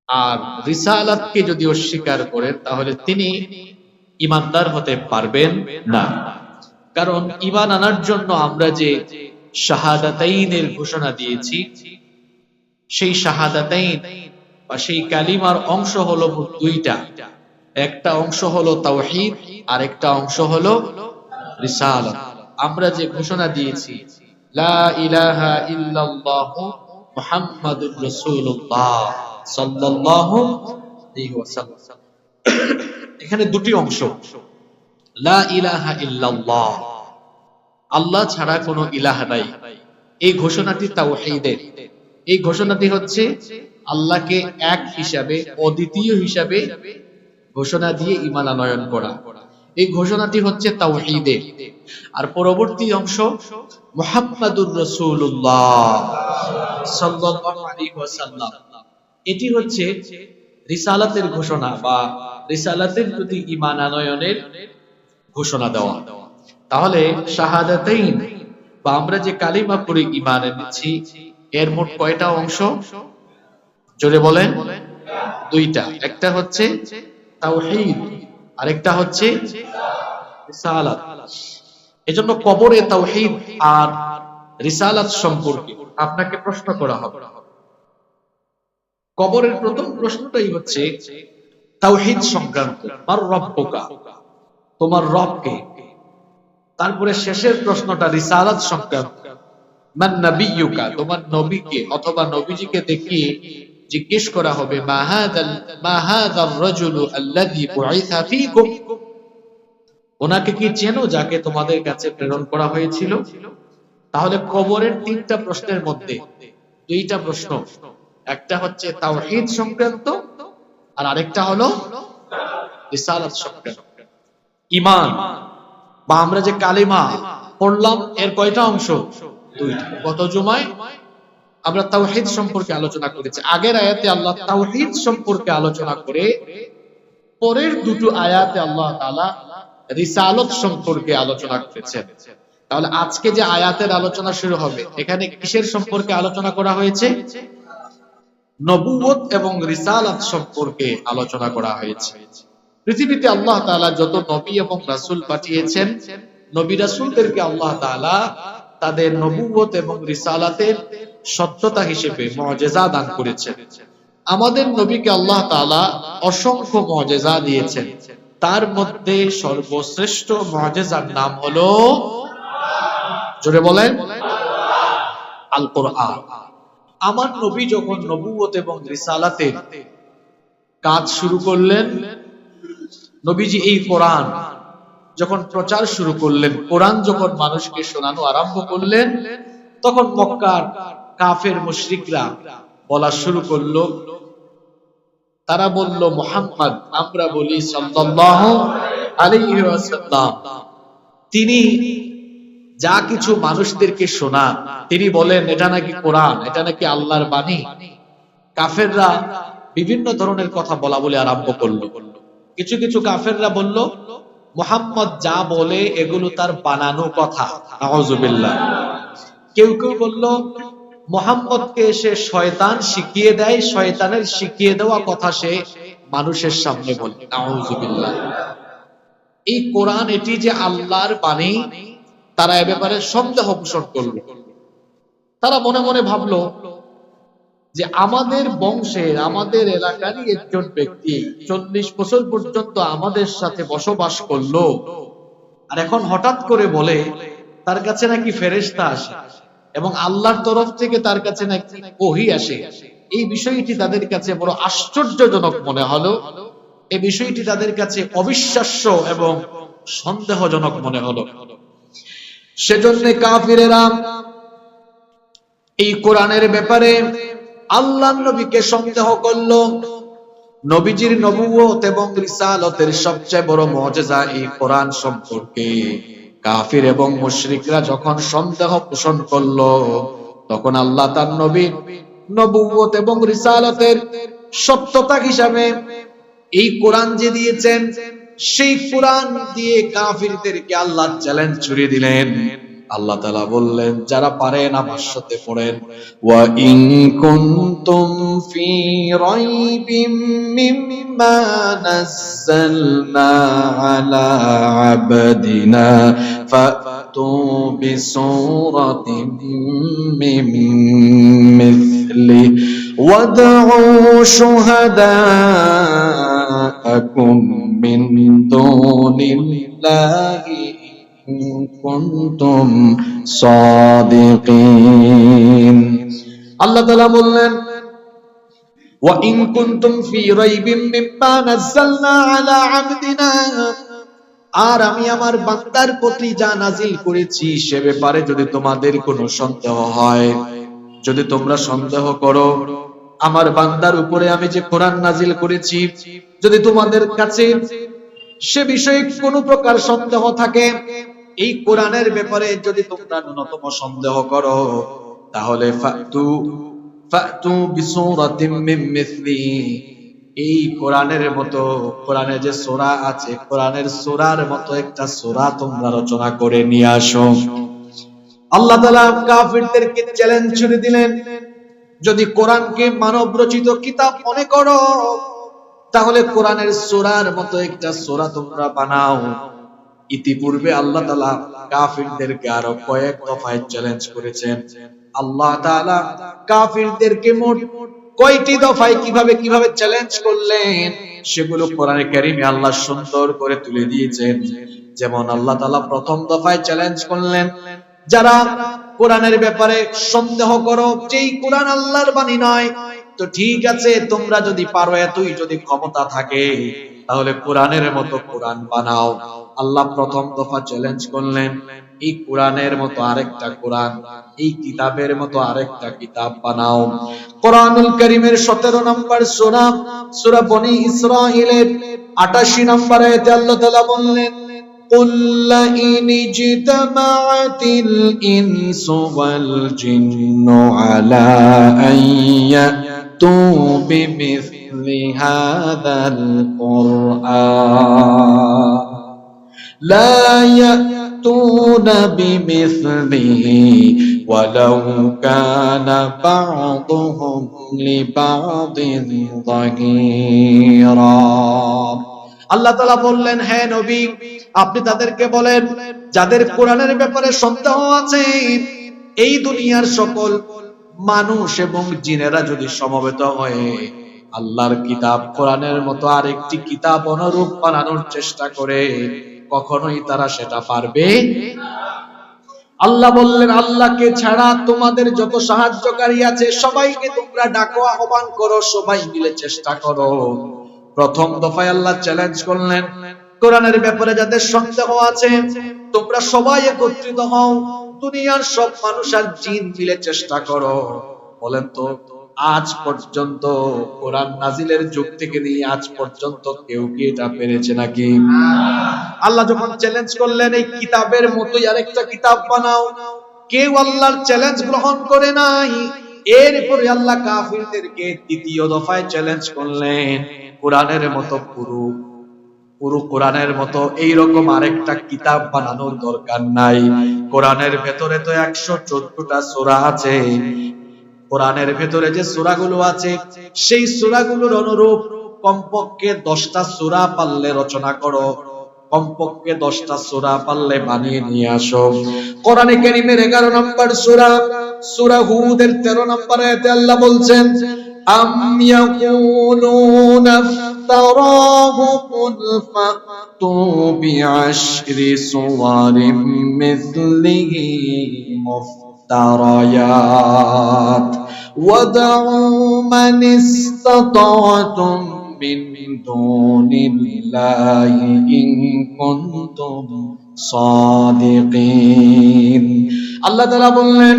আর রিসালাতকে যদি অস্বীকার করেন তাহলে তিনি ঈমানদার হতে পারবেন না। কারণ ঈমান আনার জন্য আমরা যে শাহাদাতাইনের ঘোষণা দিয়েছি, সেই শাহাদাতাইন বা সেই কালিমার অংশ হলো দুইটা। একটা অংশ হলো তাওহীদ, আর একটা অংশ হলো রিসালাত। আমরা যে ঘোষণা দিয়েছি লা ইলাহা ইল্লাল্লাহু মুহাম্মাদুর রাসূলুল্লাহ সাল্লাল্লাহু আলাইহি ওয়াসাল্লাম, এখানে দুটি অংশ। লা ইলাহা ইল্লাল্লাহ, আল্লাহ ছাড়া কোনো ইলাহ নাই, এই ঘোষণাটি তাওহীদের। এই ঘোষণাটি হচ্ছে আল্লাহকে এক হিসাবে, অদ্বিতীয় হিসাবে ঘোষণা দিয়ে ঈমান আনয়ন করা। এই ঘোষণাটি হচ্ছে তাওহীদের। আর পরবর্তী অংশ মুহাম্মাদুর রাসূলুল্লাহ সাল্লাল্লাহু আলাইহি ওয়াসাল্লাম, এটি হচ্ছে রিসালাতের ঘোষণা বা রিসালাতের প্রতি ঈমান আনয়নের ঘোষণা দেওয়া। তাহলে শাহাদাতাইন বা আমরা যে কালিমা পড়ে ঈমান এনেছি, এর মোট কয়টা অংশ? জোরে বলেন। দুইটা। একটা হচ্ছে তাওহীদ, আরেকটা হচ্ছে রিসালাত। এজন্য কবরে তাওহীদ আর রিসালাত সম্পর্কে আপনাকে প্রশ্ন করা হবে। কবরের প্রথম প্রশ্নটাই হচ্ছে তাওহীদ সংক্রান্ত, মার রব্বুকা, তোমার রব কে। তারপরে শেষের প্রশ্নটা রিসালাত সংক্রান্ত, মান নাবিয়্যুকা, তোমার নবী কে, অথবা নবীজিকে দেখিয়ে জিজ্ঞেস করা হবে মা হাযার রাজুলু আল্লাযী বুইসা ফীকুম, ওনাকে কি চেনো যাকে তোমাদের কাছে প্রেরণ করা হয়েছিল? তাহলে কবরের তিনটা প্রশ্নের মধ্যে দুইটা প্রশ্ন, একটা হচ্ছে তাওহীদ সংক্রান্ত আর আরেকটা হলো রিসালাত সংক্রান্ত। ঈমান বা আমরা যে কালিমা পড়লাম, এর কয়টা অংশ? দুইটা। গত জুমায় আমরা তাওহীদ সম্পর্কে আলোচনা করেছি। আগের আয়াতে আল্লাহ তাওহীদ সম্পর্কে আলোচনা করে পরের দুটো আয়াতে আল্লাহ তাআলা রিসালাত সম্পর্কে আলোচনা করেছেন। তাহলে আজকে যে আয়াতের আলোচনা শুরু হবে, এখানে কিসের সম্পর্কে আলোচনা করা হয়েছে? নবুয়ত এবং রিসালাত সম্পর্কে আলোচনা করা হয়েছে। পৃথিবীতে আল্লাহ তাআলা যত নবী এবং রাসূল পাঠিয়েছেন, নবী রাসূলদেরকে আল্লাহ তাআলা তাদের নবুয়ত এবং রিসালাতের সত্যতা হিসেবে মুআজিজা দান করেছেন। আমাদের নবীকে আল্লাহ তাআলা অসংখ্য মুআজিজা দিয়েছেন। তার মধ্যে সর্বশ্রেষ্ঠ মুআজিজার নাম হলো, জোরে বলেন, আল কোরআন। আমার নবী যখন নবুয়ত এবং রিসালাতের কাজ শুরু করলেন, নবীজি এই কোরআন যখন প্রচার শুরু করলেন, কোরআন যখন মানুষকে শোনানো আরম্ভ করলেন, তখন মক্কার কাফের মুশরিকরা বলা শুরু করলো, তারা বলল মুহাম্মদ, আমরা বলি সাল্লাল্লাহু আলাইহি ওয়াসাল্লাম, তিনি যা কিছু মানুষদেরকে শোনান, তিনি বলেন এটা নাকি কোরআন, এটা নাকি আল্লাহর বাণী। কাফেররা বিভিন্ন ধরনের কথা বলা বলে আরম্ভ করলো। কিছু কিছু কাফেররা বলল মুহাম্মদ যা বলে এগুলো তার বানানো কথা, নাউযুবিল্লাহ। কেউ কেউ বলল মুহাম্মদকে সে শয়তান শিখিয়ে দেয়, শয়তানের শিখিয়ে দেওয়া কথা সে মানুষের সামনে বলে, নাউযুবিল্লাহ। এই কোরআন এটি যে আল্লাহর বাণী, তারা এ ব্যাপারে সন্দেহ পোষণ করল। তারা মনে মনে ভাবলো যে আমাদের বংশের, আমাদের এলাকারই একজন ব্যক্তি 40 বছর পর্যন্ত আমাদের সাথে বসবাস করলো, আর এখন হঠাৎ করে বলে তার কাছে নাকি ফেরেশতা আসে এবং আল্লাহর তরফ থেকে তার কাছে নাকি ওহী আসে। এই বিষয়টি তাদের কাছে বড় আশ্চর্যজনক মনে হলো। এই বিষয়টি তাদের কাছে অবিশ্বাস্য এবং সন্দেহজনক মনে হলো। সেজন্য কাফিরেরা এই কোরআনের ব্যাপারে আল্লাহর নবীকে সন্দেহ করলো। নবীজির নবুয়ত এবং রিসালাতের সবচেয়ে বড় মুআজিজা এই কোরআন সম্পর্কে কাফির এবং মুশরিকরা যখন সন্দেহ পোষণ করলো, তখন আল্লাহ তার নবীর নবুয়ত এবং রিসালাতের সত্যতা হিসাবে এই কোরআন যে দিয়েছেন, সেই কোরআন দিয়ে কাফিরদেরকে আল্লাহ চ্যালেঞ্জ ছুড়ে দিলেন। আল্লাহ তাআলা বললেন যারা পারেন আমার সাথে পড়েন, ওয়া ইন কুনতুম ফি রাইবিম মিম্মা নাযালনা আলা আবদিনা ফাতু বিসূরাতিন মিন মিথলি ওয়াদউ শুহাদাআকুম মিন দুনিল্লাহি কুনতুম সাদিকিন। আল্লাহ তাআলা বললেন ওয়া ইন কুনতুম ফি রাইবিম মিম্মা নাযালনা আলা আবদিনা, আর আমি আমার বান্দার প্রতি যা নাজিল করেছি সে ব্যাপারে যদি তোমাদের কোনো সন্দেহ হয়, যদি তোমরা সন্দেহ করো আমার বান্দার উপরে আমি যে কোরআন নাজিল করেছি, যদি তোমাদের কাছে সে বিষয়ে কোনো প্রকার সন্দেহ থাকে, এই কোরআনের ব্যাপারে যদি তোমরা ন্যূনতম সন্দেহ করো, তাহলে ফাতু বিসূরাতিম মিন মিসলি, এই কোরআনের মতো, কোরআনে যে সূরা আছে কোরআনের সূরার মতো একটা সূরা তোমরা রচনা করে নিয়ে আসো। আল্লাহ তাআলা কাফিরদেরকে চ্যালেঞ্জ ছুড়ে দিলেন, যদি কোরআনকে মানব রচিত কিতাব মনে করো তাহলে কোরআনের সূরার মতো একটা সূরা তোমরা বানাও। ইতিপূর্বে আল্লাহ তাআলা কাফিরদেরকে আরো কয়েক দফায় চ্যালেঞ্জ করেছেন। আল্লাহ তাআলা কাফিরদেরকে মোট কয়টি দফায় কিভাবে কিভাবে চ্যালেঞ্জ করলেন সেগুলো কোরআনে কারীমে আল্লাহ সুন্দর করে তুলে দিয়েছেন। যেমন আল্লাহ তাআলা প্রথম দফায় চ্যালেঞ্জ করলেন, যারা কোরআনের ব্যাপারে সন্দেহ করো যেই কোরআন আল্লাহর বাণী নয়, তো ঠিক আছে তোমরা যদি পারো, এতই যদি ক্ষমতা থাকে তাহলে কোরআনের মতো কোরআন বানাও। আল্লাহ প্রথম দফা চ্যালেঞ্জ করলেন, এই কোরআনের মতো আরেকটা কোরআন, এই কিতাবের মতো আরেকটা কিতাব বানাও। কোরআনুল কারীমের 17 নম্বর সূরা, সূরা বনী ইসরাঈলের 88 নম্বর আয়াতে আল্লাহ তাআলা বললেন, قُلْ لَئِنِ اجْتَمَعَتِ الْإِنسُ وَالْجِنُّ عَلَىٰ أَن يَأْتُوا بِمِثْلِ هَٰذَا الْقُرْآنِ لَا يَأْتُونَ بِمِثْلِهِ وَلَوْ كَانَ بَعْضُهُمْ لِبَعْضٍ ظَهِيرًا। আল্লাহ তাআলা বললেন, হে নবী আপনি তাদেরকে বলেন যাদের কোরআনের ব্যাপারে সন্দেহ আছে, এই দুনিয়ার সকল মানুষ এবং জিনেরা যদি সমবেত হয়ে আল্লাহর কিতাব কোরআনের মতো আরেকটি কিতাব অনুরূপ বানানোর চেষ্টা করে, কখনোই তারা সেটা পারবে না। আল্লাহ বললেন, আল্লাহকে ছাড়া তোমাদের যত সাহায্যকারী আছে সবাইকে তোমরা ডাকো, আহ্বান করো, সবাই মিলে চেষ্টা করো। প্রথম দফায় আল্লাহ চ্যালেঞ্জ করলেন, কোরআনের ব্যাপারে যাদের সন্দেহ আছে তোমরা সবাই একত্রিত হও, দুনিয়ার সব মানুষ আর জিন মিলে চেষ্টা করো। বলেন তো আজ পর্যন্ত কোরআন নাজিলের যুগ থেকে নিয়ে আজ পর্যন্ত কেউ কি এটা পেরেছে নাকি? আল্লাহ যখন চ্যালেঞ্জ করলেন এই কিতাবের মতোই আরেকটা কিতাব বানাও, কেউ আল্লাহর চ্যালেঞ্জ গ্রহণ করে নাই। এরপরে আল্লাহ কাফিরদেরকে দ্বিতীয় দফায় চ্যালেঞ্জ করলেন, কোরআনের মতো পুরো কোরআনের মতো এইরকম আরেকটা কিতাব বানানোর দরকার নাই। কোরআনের ভেতরে তো 114টা সূরা আছে, কোরআনের ভেতরে যে সূরাগুলো আছে সেই সূরাগুলোর অনুরূপ কমপক্ষে 10টা সূরা পারলে রচনা করো, কমপক্ষে 10টা সূরা পারলে বানিয়ে নিয়ে আসো। কোরআনে কারীমের 11 নম্বর সূরা, সূরা হুদের 13 নম্বর আয়াতে আল্লাহ বলছেন, আম ইয়াকুলুনা ইফতারাহু কুল ফাতু বিআশরি সুওয়ারিম মিসলিহি মুফতারায়াত ওয়াদউ মান ইসতাতা'তুম মিন দুনিল্লাহি ইন কুনতুম সাদিকিন। আল্লাহ তাআলা বললেন,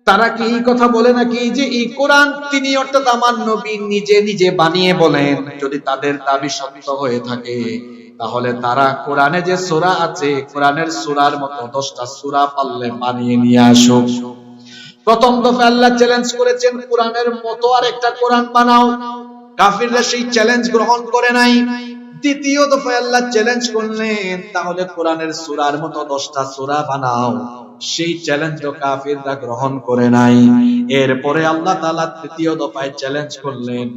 তারা কি এই কথা বলে নাকি যে এই কোরআন তিনি অর্থাৎ আমার নবী নিজে নিজে বানিয়ে বলেন? যদি তাদের দাবি সত্য হয়ে থাকে তাহলে তারা কোরআনে যে সূরা আছে কোরআনের সূরার মতো 10টা সূরা পারলে বানিয়ে নিয়ে আসুক। প্রথম দফা আল্লাহ চ্যালেঞ্জ করেছেন কোরআনের মতো আরেকটা কোরআন বানাও, কাফিররা সেই চ্যালেঞ্জ গ্রহণ করে নাই। দ্বিতীয় দফায় আল্লাহ চ্যালেঞ্জ করলেন, তাহলে কোরআনের সূরার মতো 10টা সূরা বানাও। সেই চ্যালেঞ্জও কাফিররা গ্রহণ করে নাই। এরপরে আল্লাহ তাআলা তৃতীয় দফায় চ্যালেঞ্জ করলেন,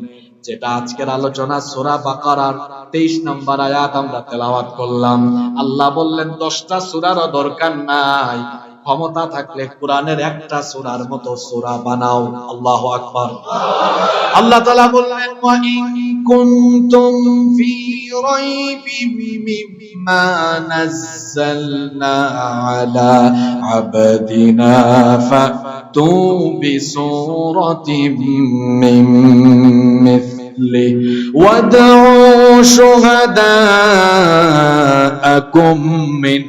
যেটা আজকের আলোচনা সূরা বাকারার 23 নম্বর আয়াত আমরা তেলাওয়াত করলাম। আল্লাহ বললেন 10টা সূরারও দরকার নাই, ক্ষমতা থাকলে কোরআনের একটা সূরার মতো সূরা বানাও। আল্লাহু আকবার। আল্লাহ তাআলা বললেন, ওয়া ইন কুনতুম ফি রাইবিম মিম্মা নাযালনা আলা আবদিনা ফাতু বিসূরাতিম মিন মিথলিহি ওয়াদউ শুহাদাআকুম মিন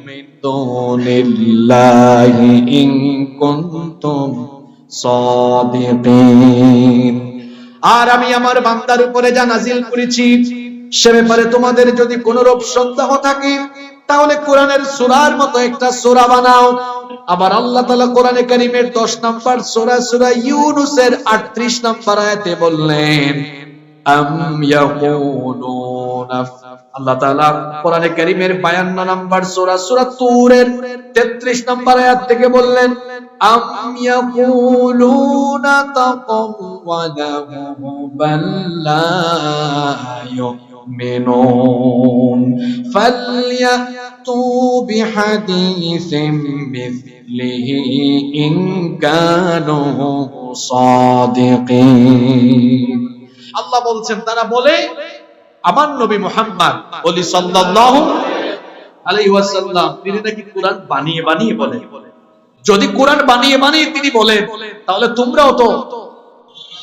দুনিল্লাহি ইন কুনতুম সাদিকিন। আর আমি আমার বান্দার উপরে যা নাজিল করেছি সে ব্যাপারে তোমাদের যদি কোন রূপ সন্দেহ থাকে, তাহলে কোরআনের সূরার মতো একটা সূরা বানাও। আবার আল্লাহ তাআলা কোরআনে কারীমের 10 নম্বর সূরা সূরা ইউনূসের 38 নম্বর আয়াতে বললেন, আম ইয়াকুলুনা। আল্লাহ তাআলা কোরআনে কারীমের 52 নম্বর সূরা সূরা তুরের 33 নম্বর আয়াত থেকে বললেন, আম ইয়াকুলুনা তাকাওয়ালাহু বাল লা يؤمنون فليأتوا بحديث مثله إن كانوا صادقين। আল্লাহ বলছেন, তারা বলে আমার নবী মুহাম্মদ সাল্লাল্লাহু আলাইহি ওয়াসাল্লাম তিনি নাকি কোরআন বানিয়ে বানিয়ে বলে। যদি কোরআন বানিয়ে বানিয়ে তিনি বলেন, তাহলে তোমরাও তো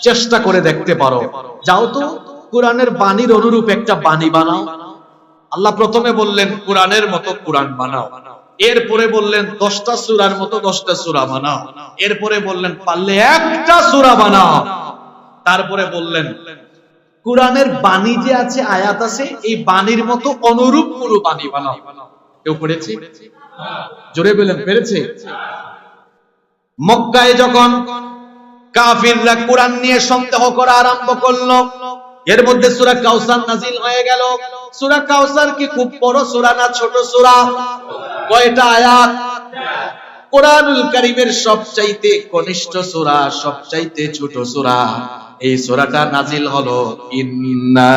চেষ্টা করে দেখতে পারো, যাও তো কোরআনের বাণীর অনুরূপ একটা বাণী বানাও। আল্লাহ প্রথমে বললেন কোরআনের মতো কোরআন বানাও, এরপরে বললেন 10টা সূরার মতো 10টা সূরা বানাও, এরপরে বললেন পারলে একটা সূরা বানাও, তারপরে বললেন কোরআনের বাণী যে আছে, আয়াত আছে, এই বাণীর মতো অনুরূপ কোন বাণী বানাও। কেউ পড়েছে? জোরে বলেন, পেরেছে? মক্কায় যখন কাফিররা কোরআন নিয়ে সন্দেহ করা আরম্ভ করলো, এর মধ্যে সূরা কাউসার নাজিল হয়ে গেল। সূরা কাউসার কি খুব বড় সূরা না ছোট সূরা? কয়টা আয়াত? কোরআনুল কারীমের সবচাইতে কনিষ্ঠ সূরা, সবচাইতে ছোট সূরা। এই সূরাটা নাজিল হলো ইন্না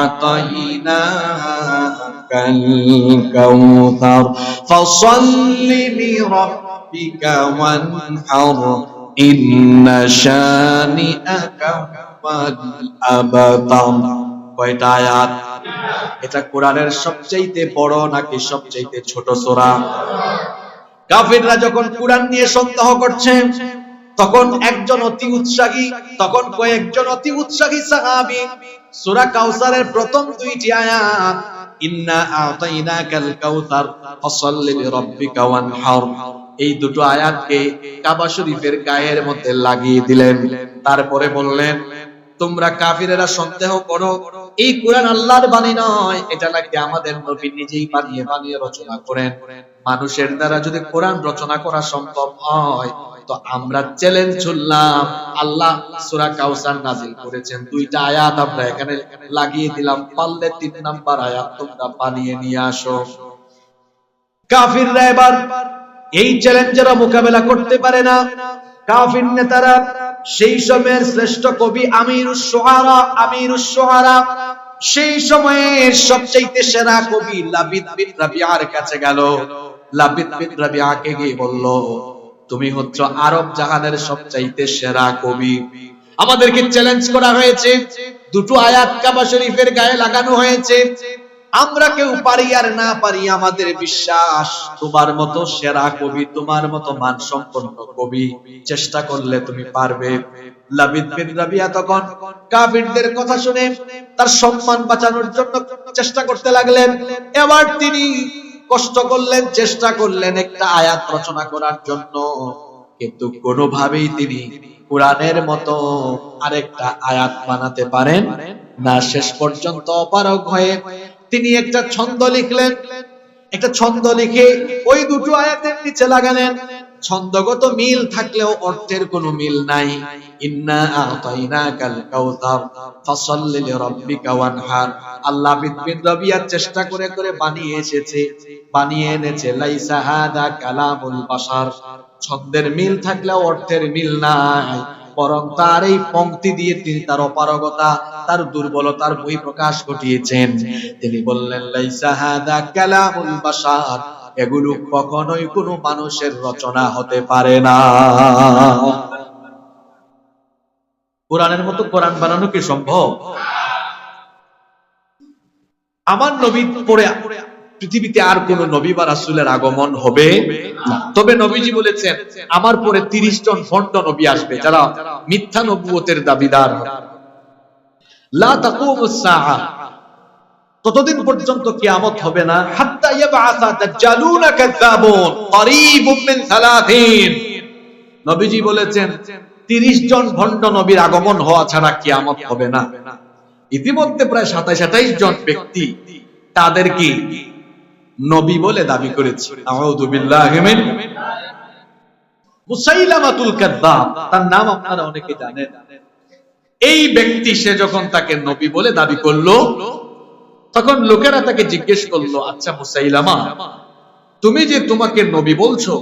আতাইনাকাল কাউসার ফাসাল্লি লিরাব্বিকা ওয়ানহার ইন্না শানিআকা ওয়াল আবতার। কয়টা আয়াত? এটা কোরআনের সবচাইতে বড় নাকি সবচাইতে ছোট সূরা? কাফিররা যখন কোরআন নিয়ে সন্দেহ করছে, তখন একজন অতি উৎসাহী, তখন কয়েকজন অতি উৎসাহী সাহাবী সূরা কাউসারের প্রথম 2টি আয়াত, ইন্না আতাইনাকাল কাউসার ফাসাল্লি লিরাব্বিকা ওয়ানহার, এই দুটো আয়াতকে কাবা শরীফের গায়ের মধ্যে লাগিয়ে দিলেন। তারপরে বললেন, তোমরা কাফিরেরা সন্দেহ করো এই কোরআন আল্লাহর বাণী নয়, এটা নাকি আমাদের নবী নিজেই বানিয়ে বানিয়ে রচনা করেন। মানুষের দ্বারা যদি কোরআন রচনা করা সম্ভব হয়, তো আমরা চ্যালেঞ্জ ছুড়লাম, আল্লাহ সূরা কাউসার নাজিল করেছেন, 2টা আয়াত আমরা এখানে লাগিয়ে দিলাম, পারলে 3 নাম্বার আয়াত তোমরা বানিয়ে নিয়ে আসো। কাফিররা এবার এই চ্যালেঞ্জের মোকাবেলা করতে পারে না। কাফির নেতারা সেই সময়ের শ্রেষ্ঠ কবি আমিরুশ শুআরা সেই সময়ের সবচাইতে সেরা কবি লাবিদ বিন রাবিআর কাছে গেল। লাবিদ বিন রাবিআকে গিয়ে বলল, তুমি হচ্ছ আরব জাহানের সবচাইতে সেরা কবি, আমাদেরকে চ্যালেঞ্জ করা হয়েছে, 2টো আয়াত কাবা শরীফের গায়ে লাগানো হয়েছে, আমরা কেউ পারি আর না পারি, আমাদের বিশ্বাস তোমার মতো সেরা কবি, তোমার মতো মানসম্পন্ন কবি, চেষ্টা করলে তুমি পারবে। লাবিদ বিন রাবিয়া তখন কাফিরদের কথা শুনে তার সম্মান বাঁচানোর জন্য চেষ্টা করতে লাগলেন। এবার তিনি কষ্ট করলেন, চেষ্টা করলেন একটা আয়াত রচনা করার জন্য, কিন্তু কোনোভাবেই তিনি কোরআনের মতো আরেকটা আয়াত বানাতে পারেন না। শেষ পর্যন্ত অপারগ হয়ে তিনি একটা ছন্দ লিখলেন। একটা ছন্দ লিখে ওই 2টো আয়াতের নিচে লাগালেন, ছন্দগত মিল থাকলেও অর্থের কোনো মিল নাই। ইন্না আ'তাইনাকাল কাউসার ফাসাল্লি লিরাব্বিকা ওয়ানহার। আল্লাহ বিন রাবিয়ার চেষ্টা করে করে বানিয়ে এনেছে লাইসা হাদা কালামুল বাশার। ছন্দের মিল থাকলেও অর্থের মিল নাই, বরং তার এই পংক্তি দিয়ে তিনি তার অপারগতা, তার দুর্বলতার বহিঃপ্রকাশ ঘটিয়েছেন। তিনি বললেন লাইসা হাদা কালামুল বাশার, এগুলো কখনোই কোনো মানুষের রচনা হতে পারে না। কোরআনের মতো কোরআন বানানো কি সম্ভব? আমার নবী পরে পৃথিবীতে আর কোন নবী বা রাসূলের আগমন হবে না। তবে নবীজি বলেছেন আমার পরে 30 জন ভণ্ড নবী আসবে যারা মিথ্যা নবুয়তের দাবিদার হবে। লা তাকুমুস সাআ, ততদিন পর্যন্ত কিয়ামত হবে না। হাত্তা ইয়াবআসা দাজ্জালুনা কাযাবুন করিবুম মিন 30। নবীজি বলেছেন 30 জন ভণ্ড নবীর আগমন হওয়া ছাড়া কিয়ামত হবে না। ইতিমধ্যে প্রায় 27-28 জন ব্যক্তি তাদের কি নবী বলে দাবি করেছে। আউযু বিল্লাহি মিন মুসাইলামাতুল কাযযাব, তার নাম আপনারা অনেকে জানেন। এই ব্যক্তি সে যখন তাকে নবী বলে দাবি করলো, তখন লোকেরা তাকে জিজ্ঞেস করলো, আচ্ছা মুসাইলামা, তুমি যে তোমাকে নবী বলছো,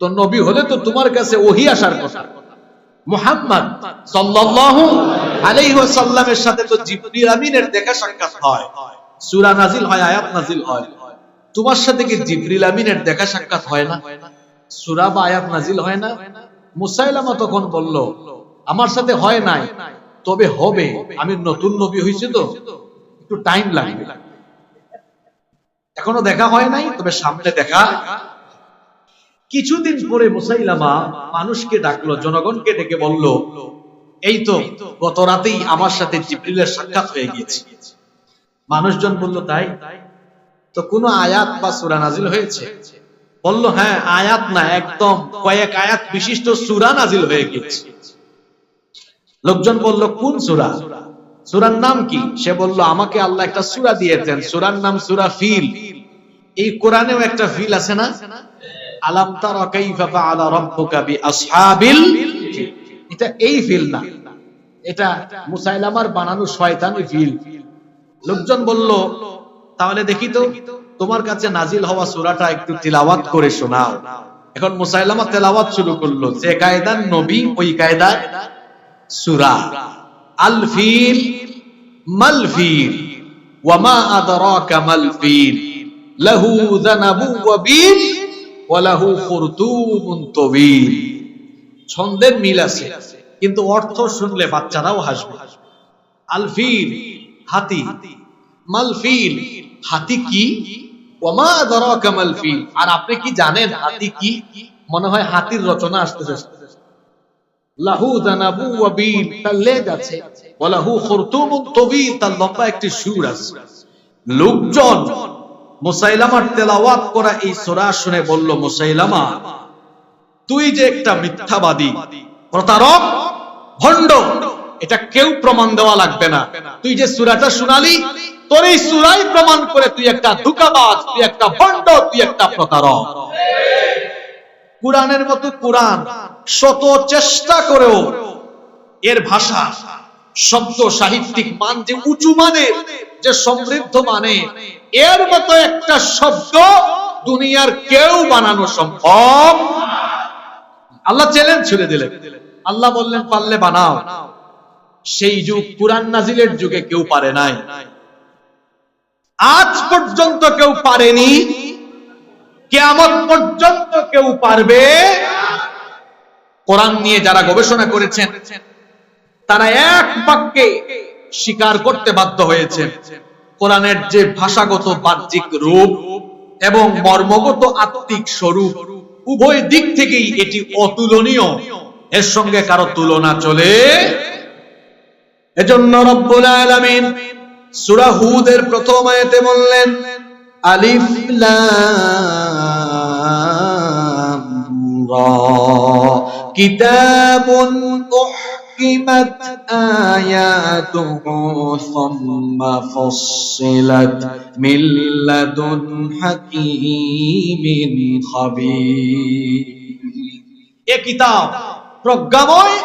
তো নবী হলে তো তোমার কাছে ওহী আসার কথা। মুহাম্মদ সাল্লাল্লাহু আলাইহি ওয়াসাল্লামের সাথে তো জিবরিল আমিনের দেখা সাক্ষাৎ হয়, সূরা নাজিল হয়, আয়াত নাজিল হয়। তোমার সাথে কি জিবরিল আমিনের দেখা সাক্ষাৎ হয় না? সূরা বা আয়াত নাজিল হয় না? মুসাইলামা তখন বলল, আমার সাথে হয় নাই, তবে হবে। আমি নতুন নবী হইছি তো একটু টাইম লাগবে, এখনো দেখা হয় নাই, তবে সামনে দেখা। কিছুদিন পরে মুসাইলামা মানুষকে ডাকলো, জনগণকে ডেকে বলল, এই তো গত রাতেই আমার সাথে জিবরিলের সাক্ষাৎ হয়ে গিয়েছে। মানুষজন বলল, তাই? তো কোন আয়াত বা সূরা নাজিল হয়েছে? বলল, হ্যাঁ, আয়াত না, একদম কয়েক আয়াত বিশিষ্ট সূরা নাজিল হয়ে গিয়েছে। লোকজন বলল, কোন সূরা? সূরার নাম কি? সে বলল, আমাকে আল্লাহ একটা সূরা দিয়েছেন, সূরার নাম সূরা ফিল। এই কোরআনেও একটা ফিল আছে না? আলাম তারা কাইফা ফাআলা রাব্বুকা বিআসহাবিল ফিল। এটা এই ফিল না, এটা মুসাইলামার বানানো শয়তানি ফিল। লোকজন বলল, তাহলে দেখি তো তোমার কাছে নাজিল হওয়া সূরাটা একটু তিলাওয়াত করে শোনাও। এখন মুসাইলামা তেলাওয়াত শুরু করলো, যে কায়দার নবী ওই কায়দার সূরা। আল ফিল মাল ফিল ওয়া মা আদরাকা মাল ফিল লাহু যানাবু ওয়া বিল ওয়া লাহু খুরতুমুন তাওয়িল। ছন্দের মিল আছে, কিন্তু অর্থ শুনলে বাচ্চারাও হাসবে। আল ফিল হাতি, মাল ফিল হাতি কি, ওয়া মা আদরাকা মাল ফিল আর আপনি কি জানেন হাতি কি? মনে হয় হাতির রচনা আসতেছে। লাহু যানাবু ওয়া বিল, তার লেজ আছে, ওয়া লাহু খুরতুমুন তাওয়িল, তার লম্বা একটি সুর আছে। লোকজন মুসাইলামার তেলাওয়াত করা এই সূরা শুনে বলল, মুসাইলামা, তুই যে একটা মিথ্যাবাদী, প্রতারক, ভণ্ড, এটা কেউ প্রমাণ দেওয়া লাগবে না। তুই যে সূরাটা শোনালি, তোর এই সূরাই প্রমাণ করে তুই একটা ধোঁকাবাজ, তুই একটা ভণ্ড, তুই একটা প্রতারক। কুরআনের মতো কুরআন শত চেষ্টা করেও এর ভাষা, শব্দ, সাহিত্যিক মান যে উঁচু মানের, যে সমৃদ্ধ মানের, এর মতো একটা শব্দ দুনিয়ার কেউ বানানো সম্ভব। আল্লাহ চ্যালেঞ্জ ছুড়ে দিলেন। আল্লাহ বললেন, পারলে বানাও। সেই যুগ কুরআন নাজিলের যুগে কেউ পারে নাই, আজ পর্যন্ত কেউ পারেনি, কিয়ামত পর্যন্ত কেউ পারবে। কোরআন নিয়ে যারা গবেষণা করেছেন তারা এক বাক্যে স্বীকার করতে বাধ্য হয়েছেন, কোরআনের যে ভাষাগত বাহ্যিক রূপ এবং মর্মগত আত্মিক স্বরূপ, উভয় দিক থেকেই এটি অতুলনীয়, এর সঙ্গে কারো তুলনা চলে। এজন্য রব্বুল আলামিন সূরা হুদের প্রথম আয়াতে বললেন, আলিফ লাম রা কিতাবুন উহকিমাত আয়াতুহু সুম্মা ফুসসিলাত মিন লাদুন হাকীমিন খাবীর। এ কিতাব প্রজ্ঞাময়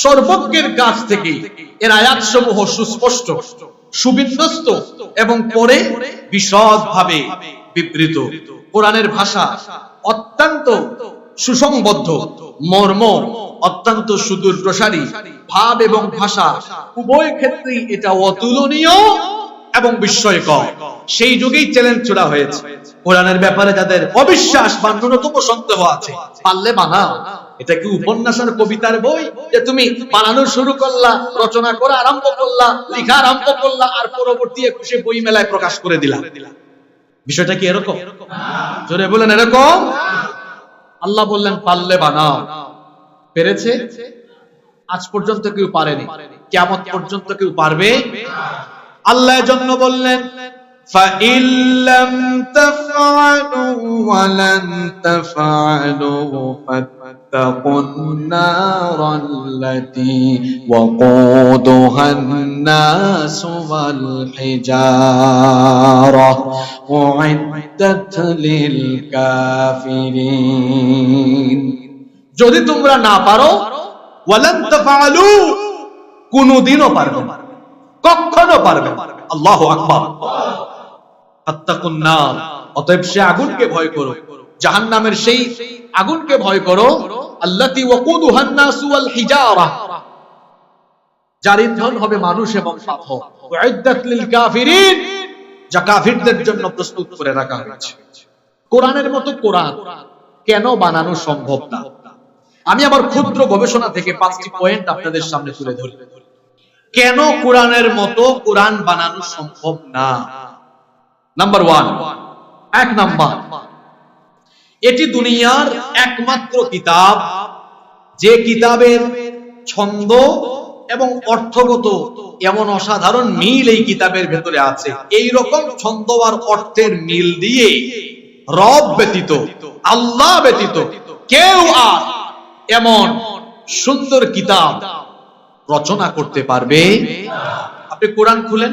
সর্বজ্ঞের কাছ থেকে এর আয়াতসমূহ সুস্পষ্ট, সুবিন্যস্ত এবং পরে বিশদভাবে বিবৃত। কোরআনের ভাষা অত্যন্ত সুসংবদ্ধ, মর্ম অত্যন্ত সুদূর প্রসারী, ভাব এবং ভাষা উভয় ক্ষেত্রেই এটা অতুলনীয় এবং বিস্ময়কর। সেই যুগেই চ্যালেঞ্জ ছোড়া হয়েছে, কোরআনের ব্যাপারে যাদের অবিশ্বাস বা ন্যূনতম সন্দেহ আছে, পারলে বানাও। এটা কি উপন্যাস আর কবিতার বই যে তুমি বানানো শুরু করলা, রচনা করা আরম্ভ করলা, লেখা আরম্ভ করলা, আর পরবর্তী 21শে বই মেলায় প্রকাশ করে দিলা? বিষয়টা কি এরকম? জোরে বলেন এরকম? আল্লাহ বললেন পারলে বানাও। পেরেছে? আজ পর্যন্ত কেউ পারেনি, কিয়ামত পর্যন্ত কেউ পারবে? আল্লাহ এজন্য বললেন فَإِن لَّمْ تَفْعَلُوا وَلَن تَفْعَلُوا فَاتَّقُوا النَّارَ الَّتِي وَقُودُهَا النَّاسُ وَالْحِجَارَةُ أُعِدَّتْ لِلْكَافِرِينَ। যদি তোমরা না পারো, ওয়ালান তাফআলু, কোনদিনও পারবে না, কখনো পারবে না। আল্লাহু আকবার। ফাত্তাকুন নার, অতএব সে আগুনকে ভয় করো, জাহান্নামের সেই আগুনকে ভয় করো, আল্লাতী ওয়াকুদুহান নাসু ওয়াল হিজারা, যার ইন্ধন হবে মানুষ এবং পাথর, উইদ্দাত লিল কাফিরিন, যা কাফিরদের জন্য প্রস্তুত করে রাখা হয়েছে। কোরআনের মতো কোরআন কেন বানানো সম্ভব না? আমি আমার ক্ষুদ্র গবেষণা থেকে 5টি পয়েন্ট আপনাদের সামনে তুলে ধরি। কেন কোরআনের মতো কোরআন বানানো সম্ভব না? নাম্বার 1, 1 নাম্বার, এটি দুনিয়ার একমাত্র কিতাব যে কিতাবের ছন্দ এবং অর্থগত এমন অসাধারণ মিল এই কিতাবের ভেতরে আছে। এই রকম ছন্দ আর অর্থের মিল দিয়ে রব ব্যতীত, আল্লাহ ব্যতীত কেউ আর এমন সুন্দর কিতাব রচনা করতে পারবে? আপনি কোরআন খুলেন,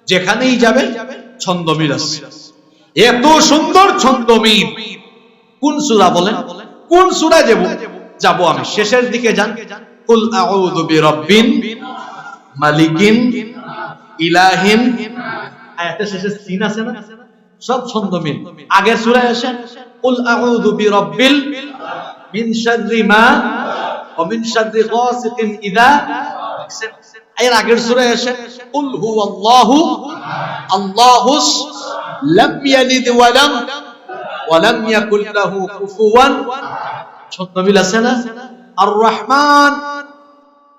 যেখানেই যাবেন ছন্দ মিল আছে, এত সুন্দর ছন্দ মিল। কোন সূরা বলেন? কোন সূরা যাব আমি? শেষের দিকে যান, কুল আউযু বিরাব্বিন মালিকিন ইলাহিন, আয়াতের শেষে সিন আছে না, সব ছন্দ মিল। আগের সূরায় আসেন, কুল আউযু বিরাব্বিল মিন শাররি মা ওয়া মিন শাররি গাসিকিন ইযা, এর আগের সূরায় আসেন, কুল হুয়াল্লাহু আল্লাহুস লাম ইয়ালিদ ওয়া লাম ইয়াকুল লাহু কুফুওয়ান, ছন্দ মিল আছে না? আর রহমান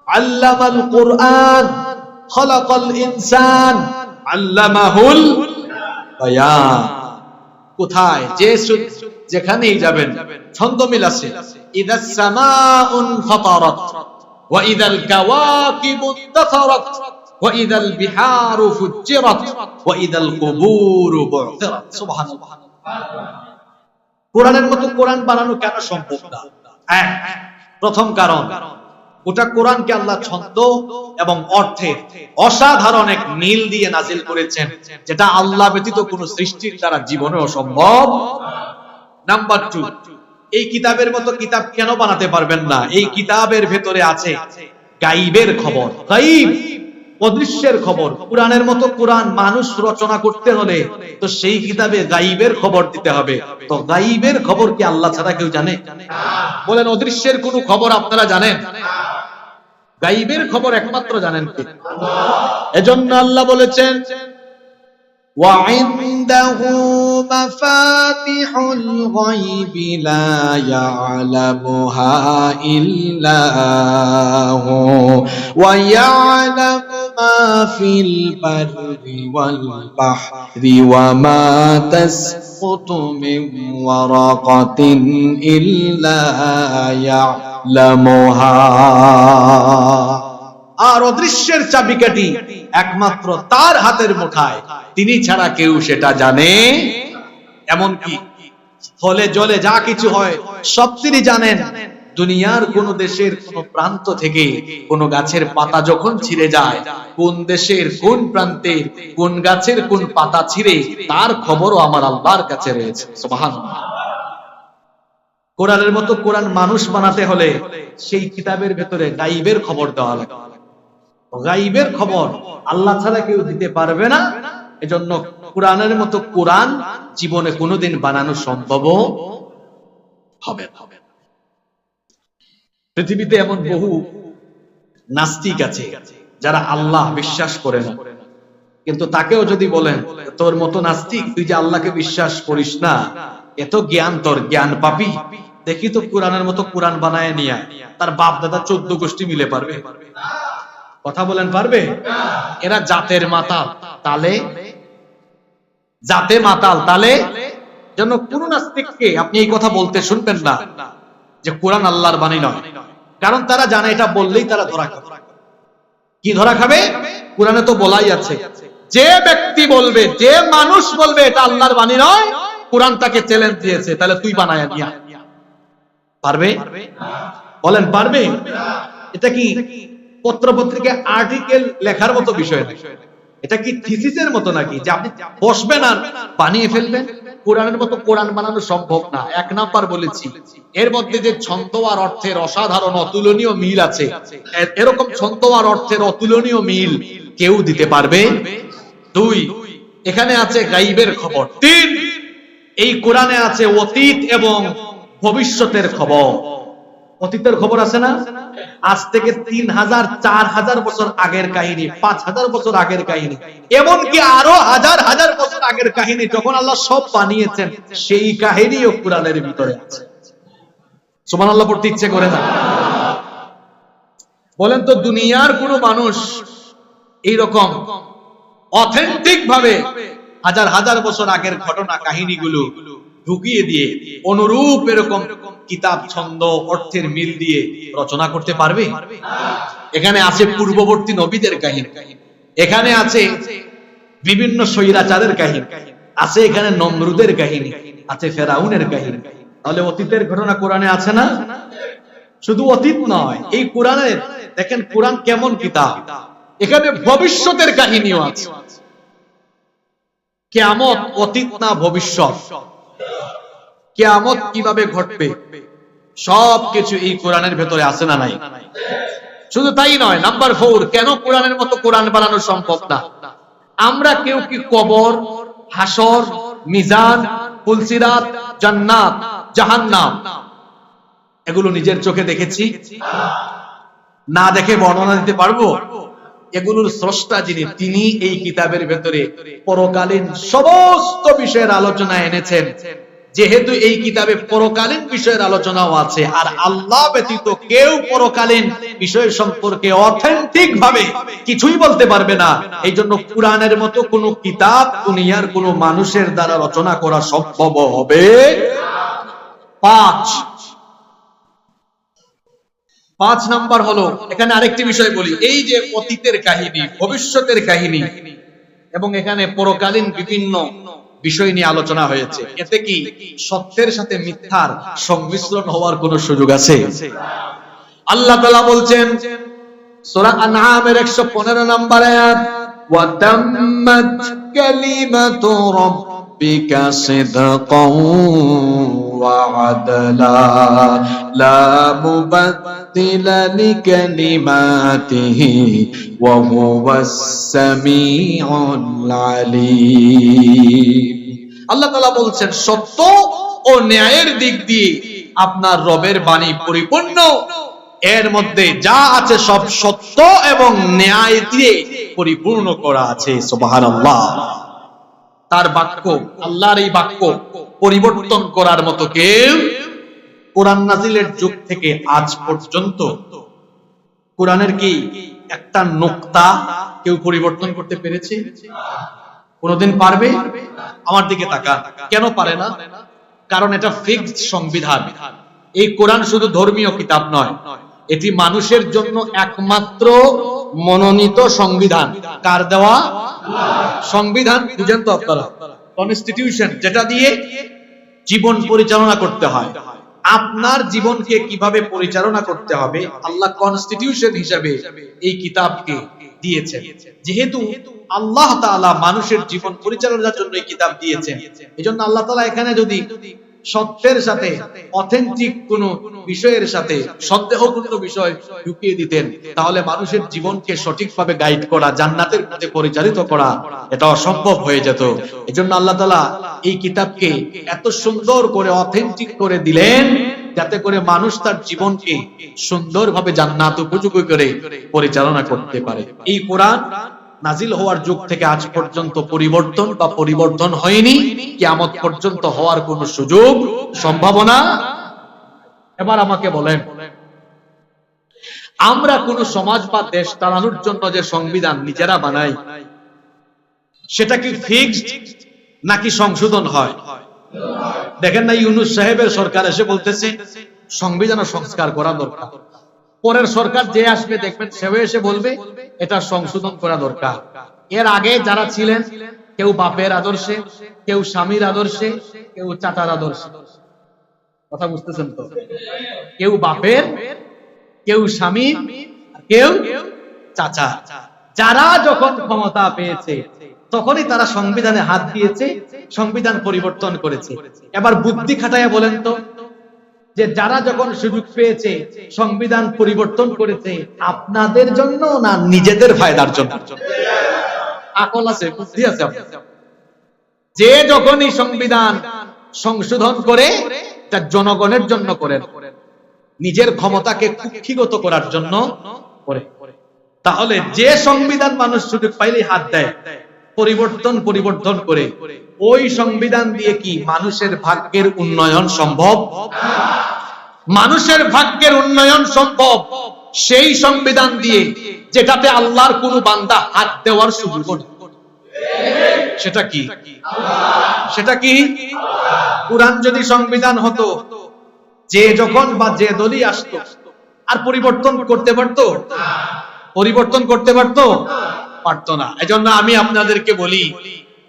আল্লামাল কুরআন খালাকাল ইনসান আল্লামাহুল বায়ান। কোথায় যেখানেই যাবেন ছন্দ মিল আছে। ইদাস সামাউন ফাতারাত ওয়া ইদাল কাওয়াকিবু ইনতাসারাত ওয়া ইদাল বিহারু ফুজ্জিরাত ওয়া ইদাল কুবুরু বু'থিরাত। সুবহানাল্লাহ। কোরআনের মতো কোরআন বানানো কেন সম্ভব না? প্রথম কারণ, ওটা কোরআনকে আল্লাহ ছন্দ এবং অর্থের অসাধারণ এক মিল দিয়ে নাজিল করেছেন, যেটা আল্লাহ ব্যতীত কোন সৃষ্টির দ্বারা জীবনে অসম্ভব। নাম্বার 2, এই কিতাবের মতো কিতাব কেন বানাতে পারবেন না? এই কিতাবের ভেতরে আছে গায়বের খবর, গায়ব অদৃশ্যের খবর। কোরআনের মতো কোরআন মানুষ রচনা করতে হলে তো সেই কিতাবে গায়বের খবর দিতে হবে। তো গায়বের খবর কি আল্লাহ ছাড়া কেউ জানে? বলেন, অদৃশ্যের কোন খবর আপনারা জানেন? গায়বের খবর একমাত্র জানেন কে? এজন্য আল্লাহ বলেছেন, وعنده مفاتح الغيب لا يعلمها إلا هو ويعلم ما في البر والبحر وما تسقط من ورقة إلا يعلمها। আর অদৃশ্যের চাবিকাঠি একমাত্র তার হাতের মুঠায়, তিনি ছাড়া কেউ সেটা জানে। এমনকি স্থলে জলে যা কিছু হয় সব তিনি জানেন। দুনিয়ার কোন দেশের কোন প্রান্ত থেকে কোন গাছের পাতা যখন ছিঁড়ে যায়, কোন দেশের কোন প্রান্তে কোন গাছের কোন পাতা ছিঁড়ে, তার খবরও আমার আল্লাহর কাছে রয়েছে। সুবহানাল্লাহ। কোরআনের মতো কোরআন মানুষ বানাতে হলে সেই কিতাবের ভেতরে গাইবের খবর দেওয়া লাগে। গাইবের খবর আল্লাহ ছাড়া কেউ দিতে পারবে না। এজন্য কোরআনের মতো কোরআন জীবনে কোনোদিন বানানো সম্ভব হবে না। পৃথিবীতে এমন বহু নাস্তিক আছে যারা আল্লাহ বিশ্বাস করে না, কিন্তু তাকেও যদি বলেন তোর মতো নাস্তিক, তুই যে আল্লাহকে বিশ্বাস করিস না, এত জ্ঞান, তোর জ্ঞান পাবি, দেখি তো কোরআনের মতো কোরআন বানায় নিয়ে, তার বাপ দাদা 14 গোষ্ঠী মিলে পারবে? কথা বলেন পারবে? এরা জাতের মাতাল, তালে জাতে মাতাল তালে। জন্য কোন নাস্তিককে আপনি এই কথা বলতে শুনবেন না যে কোরআন আল্লাহর বাণী নয়, কারণ তারা জানে এটা বললেই তারা ধরা খাবে। কি ধরা খাবে? কোরআনে তো বলাই আছে, যে ব্যক্তি বলবে, যে মানুষ বলবে এটা আল্লাহর বাণী নয়, কোরআন তাকে চ্যালেঞ্জ দিয়েছে, তাহলে তুই বানায় নিয়া। পারবে? বলেন পারবে? এটা কি পত্র পত্রিকায় আর্টিকেল লেখার মতো বিষয় না, এটা কি থিসিসের মতো নাকি যে আপনি বসবেন আর বানিয়ে ফেলবেন? কোরআনের মতো কোরআন বানানো সম্ভব না। এক নাম্বার বলেছি, এর মধ্যে যে ছন্দ আর অর্থের অসাধারণ অতুলনীয় মিল আছে, এরকম ছন্দ আর অর্থের অতুলনীয় মিল কেউ দিতে পারবে? 2, এখানে আছে গাইবের খবর। 3, এই কোরআনে আছে অতীত এবং ভবিষ্যতের খবর। অতীতের খবর আছে না? আজ থেকে 3000 4000 বছর আগের কাহিনী, 5000 বছর আগের কাহিনী, এমনকি আরো হাজার হাজার বছর আগের কাহিনী, যখন আল্লাহ সব বানিয়েছেন সেই কাহিনীও কোরআনের ভিতরে আছে। সুবহানাল্লাহ পড়তে ইচ্ছে করে না? বলেন তো, দুনিয়ার কোন মানুষ এইরকম অথেন্টিক ভাবে হাজার হাজার বছর আগের ঘটনা কাহিনীগুলো ঢুকিয়ে দিয়ে অনুরূপ এরকম কিতাব ছন্দ অর্থের মিল দিয়ে রচনা করতে পারবে? এখানে আছে পূর্ববর্তী নবীদের কাহিনী, এখানে আছে বিভিন্ন স্বৈরাচারের কাহিনী, আছে এখানে নমরুদের কাহিনী, আছে ফেরাউনের কাহিনী। তাহলে অতীতের ঘটনা কোরআনে আছে না? শুধু অতীত নয়, এই কোরআনের দেখেন কোরআন কেমন কিতাব, এখানে ভবিষ্যতের কাহিনীও আছে। কিয়ামত অতীত না ভবিষ্যৎ, কিয়ামত কিভাবে ঘটবে সবকিছু এই কোরআনের ভেতরে আছে না নাই? শুধু তাই নয়, নাম্বার 4, কেন কোরআনের মতো কোরআন বানানো সম্ভব না? আমরা কেউ কি কবর, হাসর, মিজান, ফুলসিরাত, জান্নাত, জাহান্নাম এগুলো নিজের চোখে দেখেছি? না দেখে বর্ণনা দিতে পারবো? এগুলোর স্রষ্টা যিনি, তিনি এই কিতাবের ভেতরে পরকালীন সমস্ত বিষয়ের আলোচনা এনেছেন। যেহেতু এই কিতাবে পরকালীন বিষয়ের আলোচনাও আছে, আর আল্লাহ ব্যতীত কেউ পরকালীন বিষয় সম্পর্কে অথেন্টিক ভাবে কিছুই বলতে পারবে না, এই জন্য কোরআনের মতো কোন কিতাব দুনিয়ার কোন মানুষের দ্বারা রচনা করা সম্ভব হবে 5 নাম্বার হলো, এখানে আরেকটি বিষয় বলি, এই যে অতীতের কাহিনী, ভবিষ্যতের কাহিনী এবং এখানে পরকালীন বিভিন্ন বিষয় নিয়ে আলোচনা হয়েছে, এতে কি সত্যের সাথে মিথ্যার সংমিশ্রণ হওয়ার কোন সুযোগ আছে? আল্লাহ তাআলা বলছেন সূরা আনআমের 115 নম্বর আয়াত, ওয়া তাম্মাত কালিমাতু রাব্বিকা সিদকাও ওয়া আদলা লা মুবাদদিলা লিকালিমাতিহি ওয়া হুয়াস সামিউল আলীম। আল্লাহ তাআলা বলছেন সত্য ও ন্যায়ের দিক দিয়ে আপনার রবের বাণী পরিপূর্ণ, এর মধ্যে যা আছে সব সত্য এবং ন্যায় দিয়ে পরিপূর্ণ করা আছে। সুবহানাল্লাহ। তার বাক্য, আল্লাহর এই বাক্য পরিবর্তন করার মতো কেউ কোরআন নাজিলের যুগ থেকে আজ পর্যন্ত কোরআনের কি একটা নোক্তা কেউ পরিবর্তন করতে পেরেছে? কোনদিন পারবে? আমার দিকে তাকান, কেন পারে না? কারণ এটা ফিক্সড সংবিধান। এই কোরআন শুধু ধর্মীয় কিতাব নয়, এটি মানুষের জন্য একমাত্র মনোনীত সংবিধান। কার দেওয়া? সংবিধান বুঝেন তো আপনারা? কনস্টিটিউশন, যেটা দিয়ে জীবন পরিচালনা করতে হয়। আপনার জীবনকে কিভাবে পরিচালনা করতে হবে আল্লাহ কনস্টিটিউশন হিসাবে এই কিতাবকে দিয়েছেন। যেহেতু আল্লাহ তাআলা মানুষের জীবন পরিচালনার জন্য এই কিতাব দিয়েছেন, এজন্য আল্লাহ তাআলা এখানে যদি সত্যের সাথে অথেন্টিক কোন বিষয়ের সাথে সন্দেহপূর্ণ বিষয় ঢুকিয়ে দিতেন, তাহলে মানুষের জীবনকে সঠিকভাবে গাইড করা, জান্নাতের পথে পরিচালিত করা এটা অসম্ভব হয়ে যেত। এজন্য আল্লাহ তাআলা এই কিতাবকে এত সুন্দর করে অথেন্টিক করে দিলেন, যাতে করে মানুষ তার জীবনকে সুন্দরভাবে জান্নাত উপযোগী করে পরিচালনা করতে পারে। এই কোরআন নাজিল হওয়ার যুগ থেকে আজ পর্যন্ত পরিবর্তন হয়নি, কিয়ামত পর্যন্ত হওয়ার কোন সুযোগ সম্ভাবনা। এবার আমাকে বলেন, আমরা কোন সমাজ বা দেশ চালানোর জন্য যে সংবিধান নিজেরা বানাই, সেটা কি ফিক্সড নাকি সংশোধন হয়? দেখেন না, ইউনূস সাহেবের সরকার এসে বলতেছে সংবিধান সংস্কার করা দরকার। পরের সরকার যে আসবে দেখবেন সে এসে বলবে এটা সংশোধন করা দরকার। এর আগে যারা ছিলেন, কেউ বাপের আদর্শে, কেউ স্বামীর আদর্শে, কেউ চাচার আদর্শে। কথা বুঝতেছেন তো? কেউ বাপের, কেউ স্বামীর, কেউ চাচা। যারা যখন ক্ষমতা পেয়েছে তখনই তারা সংবিধানে হাত দিয়েছে, সংবিধান পরিবর্তন করেছে। এবার বুদ্ধি খাটাইয়া বলেন তো, যে যারা যখন সুযোগ পেয়েছে সংবিধান পরিবর্তন করেছে আপনাদের জন্য না নিজেদের ফায়দার জন্য? আকল আছে, বুদ্ধি আছে আপনাদের? যে যখনই সংবিধান সংশোধন করে তা জনগণের জন্য করেন, নিজের ক্ষমতাকে কুক্ষিগত করার জন্য করে। তাহলে যে সংবিধান মানুষ সুযোগ পাইলেই হাত দেয়, পরিবর্তন করে, ওই সংবিধান দিয়ে কি মানুষের ভাগ্যের উন্নয়ন সম্ভব? মানুষের ভাগ্যের উন্নয়ন সম্ভব সেই সংবিধান দিয়ে যেটাতে আল্লাহর কোন বান্দা হাত দেওয়ার সুযোগ নেই। সেটা কি? সেটা কি? কুরআন যদি সংবিধান হতো, যে যখন বা যে দলই আসতো আর পরিবর্তন করতে পারতো? পরিবর্তন করতে পারতো? পারতো না। এজন্য আমি আপনাদেরকে বলি,